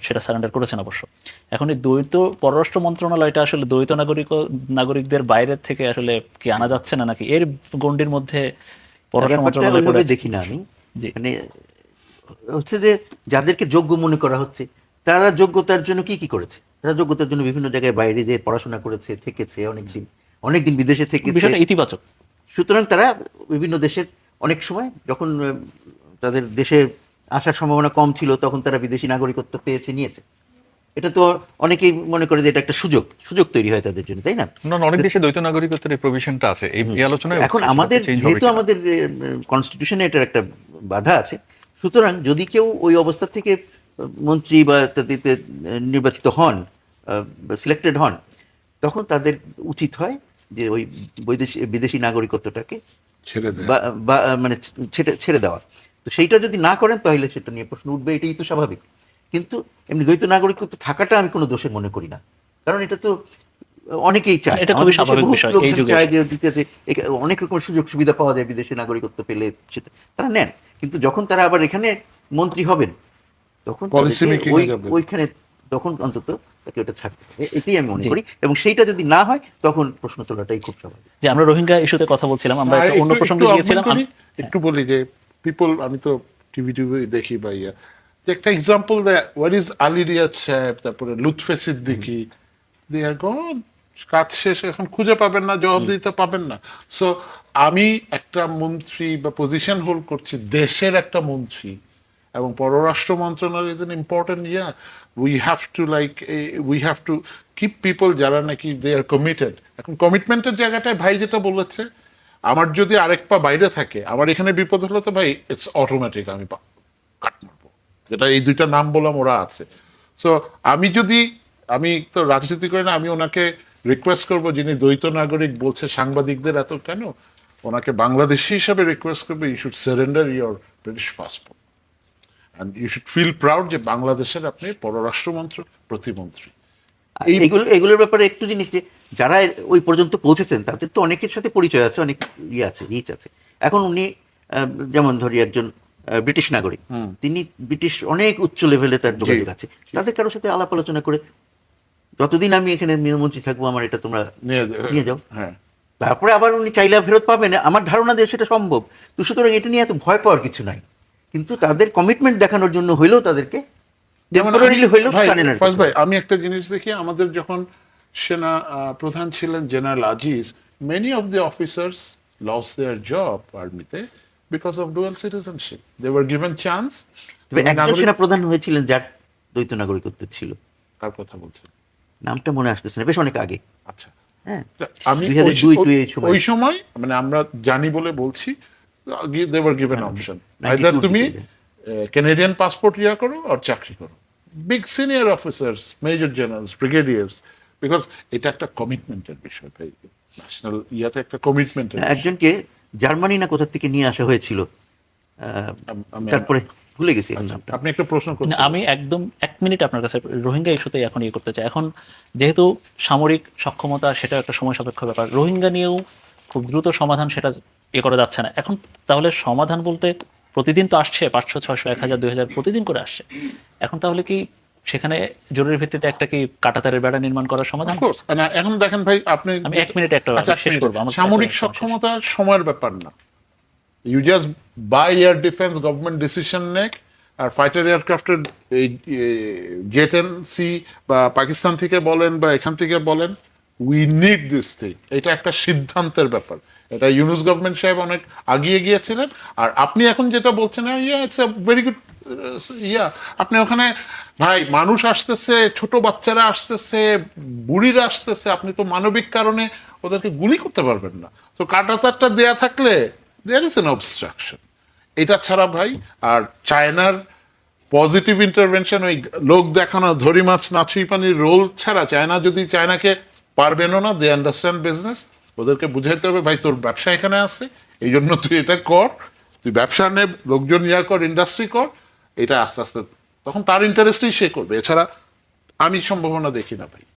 সেটা সারেন্ডার করেছেন অবশ্য। এখন এই দ্বৈত পররাষ্ট্র মন্ত্রণালয়টা আসলে দ্বৈত নাগরিকদের বাইরের থেকে আসলে কি আনা যাচ্ছে না, নাকি এর গণ্ডির মধ্যে পররাষ্ট্র ব্যাপারটা মন্ত্রণালয় পড়ে ওইভাবে আছে? দেখি না আমি। জি। মানে হচ্ছে যে যাদেরকে যোগ্য মনে করা হচ্ছে তারা যোগ্যতার জন্য কি কি করেছে, তারা যোগ্যতার জন্য বিভিন্ন জায়গায় বাইরে যে পড়াশোনা করেছে, থেকেছে অনেকদিন বিদেশে থেকেছে, বিষয়টা ইতিবাচক। সুতরাং তারা বিভিন্ন দেশের অনেক সময় যখন তাদের দেশে আসার সম্ভাবনা কম ছিল তখন তারা বিদেশি নাগরিকত্ব পেয়েছে, নিয়েছে। এটা তো অনেকেই মনে করে যে এটা একটা সুযোগ তৈরি হয় তাদের জন্য, তাই না? না, অনেক দেশে দ্বৈত নাগরিকত্বের এই প্রভিশনটা আছে, এই আলোচনায় এখন আমাদের যেহেতু আমাদের কনস্টিটিউশনে এটার একটা বাধা আছে, সুতরাং যদি কেউ ওই অবস্থা থেকে মন্ত্রী বা ইত্যাদিতে নির্বাচিত হন, সিলেক্টেড হন, তখন তাদের উচিত হয় যে ওই বিদেশি নাগরিকত্বটাকে ছেড়ে দেয়। মানে ছেড়ে দেওয়া। তো সেইটা যদি না করেন তাহলে সেটা নিয়ে প্রশ্ন উঠবে, এটাই তো স্বাভাবিক। কিন্তু এমনি দ্বৈত নাগরিকত্ব থাকাটা আমি কোনো দোষে মনে করি না, কারণ এটা তো অনেকেই চায়, এটা খুবই আমাদের দেশে স্বাভাবিক বহুত বিষয় লোকজন এই যুগে। চায় যে ঠিক আছে, অনেক রকমের সুযোগ সুবিধা পাওয়া যায় বিদেশে নাগরিকত্ব পেলে, সেটা তারা নেন। কিন্তু যখন তারা আবার এখানে মন্ত্রী হবেন তখন Policy তাদেরকে making এ যাবে। ওইখানে তখন অন্তত তাকে ওটা ছাড়তে হবে, এটাই আমি মনে করি। এবং সেইটা যদি না হয় তখন প্রশ্ন তোলাটাই খুব স্বাভাবিক। যে আমরা রোহিঙ্গা ইস্যুতে কথা বলছিলাম, আমরা একটা অন্য প্রসঙ্গে গিয়েছিলাম। একটু বলি যে পিপল, আমি তো টিভি দেখি বা ইয়া, যে একটা এক্সাম্পল দেয়, হোয়াট ইজ আলী রিয়াজ সাহেব, তারপরে লুৎফে সিদ্দিকী, দে আর গন, কাজ শেষ, এখন খুঁজে পাবেন না, জবাবদিহিতা পাবেন না। সো আমি একটা মন্ত্রী বা পজিশন হোল্ড করছি, দেশের একটা মন্ত্রী, এবং পররাষ্ট্র মন্ত্রণালয় is an important yeah, we have to keep people যারা নাকি দে আর কমিটেড। এখন কমিটমেন্টের জায়গাটায় ভাই যেটা বলেছে, আমার যদি আরেক পা বাইরে থাকে, আমার এখানে বিপদ হলে তো ভাই ইটস অটোমেটিক আমি কাট মারবো, যেটা এই দুইটা নাম বললাম ওরা আছে। সো আমি তো রাজনীতি করি না, আমি ওনাকে রিকোয়েস্ট করবো, যিনি দ্বৈত নাগরিক বলছে সাংবাদিকদের এত কেন, ওনাকে বাংলাদেশি হিসাবে রিকোয়েস্ট করবো, you should surrender your British passport and you should feel proud যে বাংলাদেশের আপনি পররাষ্ট্রমন্ত্রী, প্রতিমন্ত্রী। এগুলোর ব্যাপারে একটু জিনিস, যে যারা ওই পর্যন্ত পৌঁছেছেন তাদের তো অনেকের সাথে পরিচয় আছে, অনেক আছে, রিচ আছে। এখন উনি যেমন ধরি একজন ব্রিটিশ নাগরিক, তিনি ব্রিটিশ অনেক উচ্চ লেভেলে তার যোগাযোগ আছে, তাদের কারোর সাথে আলাপ আলোচনা করে যতদিন আমি এখানে মন্ত্রী থাকবো আমার এটা তোমরা নিয়ে যাও, হ্যাঁ, তারপরে আবার উনি চাইলে ফেরত পাবেন, আমার ধারণা দিয়ে সেটা সম্ভব। তো সুতরাং এটা নিয়ে এত ভয় পাওয়ার কিছু নাই, কিন্তু তাদের কমিটমেন্ট দেখানোর জন্য হইলেও তাদেরকে টেম্পোরারিলি হইলেও টানে না। ফার্স্ট ভাই, আমি একটা জিনিস দেখি, আমাদের যখন সেনা প্রধান ছিলেন general Aziz, many of the officers lost their job আর্মিতে because of dual citizenship, they were given chance. তবে একজন সেনা প্রধান হয়েছিলেন যার দ্বৈত নাগরিকত্ব ছিল, কার কথা বলছেন? নামটা মনে আসতেছে না, বেশ অনেক আগে। আচ্ছা, হ্যাঁ আমি 2002 এই সময় ওই সময় মানে আমরা জানি বলে বলছি, দেবার গিভেন অপশন, 92 আইদার তুমি থেকে। ক্যানাডিয়ান পাসপোর্ট ইয়া করো আর চাকরি করো, big senior officers, major generals, brigadiers, because এটা একটা কমিটমেন্টের বিষয় ভাই, ন্যাশনাল ইয়াতে একটা কমিটমেন্টের। একজনকে জার্মানি না কোথা থেকে নিয়ে আসা হয়েছিল, তারপরে ভুলে গেছি আমি নামটা। আপনি একটা প্রশ্ন করছেন। না, আমি একদম 1 মিনিট আপনার কাছে রোহিঙ্গা ইস্যুতে এখন ইয়ে করতে চাই। এখন যেহেতু সামরিক সক্ষমতা সেটা একটা সময় সাপেক্ষ ব্যাপার, রোহিঙ্গা নিয়েও খুব দ্রুত সমাধান সেটা ইয়ে করা যাচ্ছে না এখন। তাহলে সমাধান বলতে প্রতিদিন তো আসছে 500, 600, 1000, 2000 প্রতিদিন করে আসছে। এখন তাহলে কি সেখানে জরুরি ভিত্তিতে একটা কি কাঁটাতারের বেড়া নির্মাণ করার সমাধান? Of course, না, এখন দেখেন ভাই আপনি আমি 1 মিনিটে একটা আচ্ছা, শেষ আপনি করবো, আমার সামরিক একটা সক্ষমতা সময়ের ব্যাপার না। You just buy air defence, government decision নেক, আর ফাইটার এয়ারক্রাফটের এই জেটেনসি বা পাকিস্তান থেকে বলেন বা এখান থেকে বলেন, উই নিড দিস থিং, এটা একটা সিদ্ধান্তের ব্যাপার। এটা ইউনুস গভর্নমেন্ট সাহেব অনেক আগিয়ে গিয়েছিলেন। আর আপনি এখন যেটা বলছেন, yeah it's a very good yeah, আপনি ওখানে ভাই মানুষ আসতেছে, ছোট বাচ্চারা আসতেছে, বুড়িরা আসতেছে, আপনি তো মানবিক কারণে ওদেরকে গুলি করতে পারবেন না। তো কাঁটাতারটা দেয়া থাকলে দেয়ার ইজ এন অবস্ট্রাকশন। এটা ছাড়া ভাই, আর চায়নার পজিটিভ ইন্টারভেনশন, ওই লোক দেখানো ধরি মাছ নাচুই পানির রোল ছাড়া, চায়নাকে পারবেনও না, দে আন্ডারস্ট্যান্ড বিজনেস। ওদেরকে বুঝাইতে হবে ভাই তোর ব্যবসা এখানে আছে, এই জন্য তুই এটা কর, তুই ব্যবসা নে, লোকজন ইয়া কর, ইন্ডাস্ট্রি কর, এটা আস্তে আস্তে তখন তার ইন্টারেস্টেই সে করবে। এছাড়া আমি সম্ভাবনা দেখি না ভাই।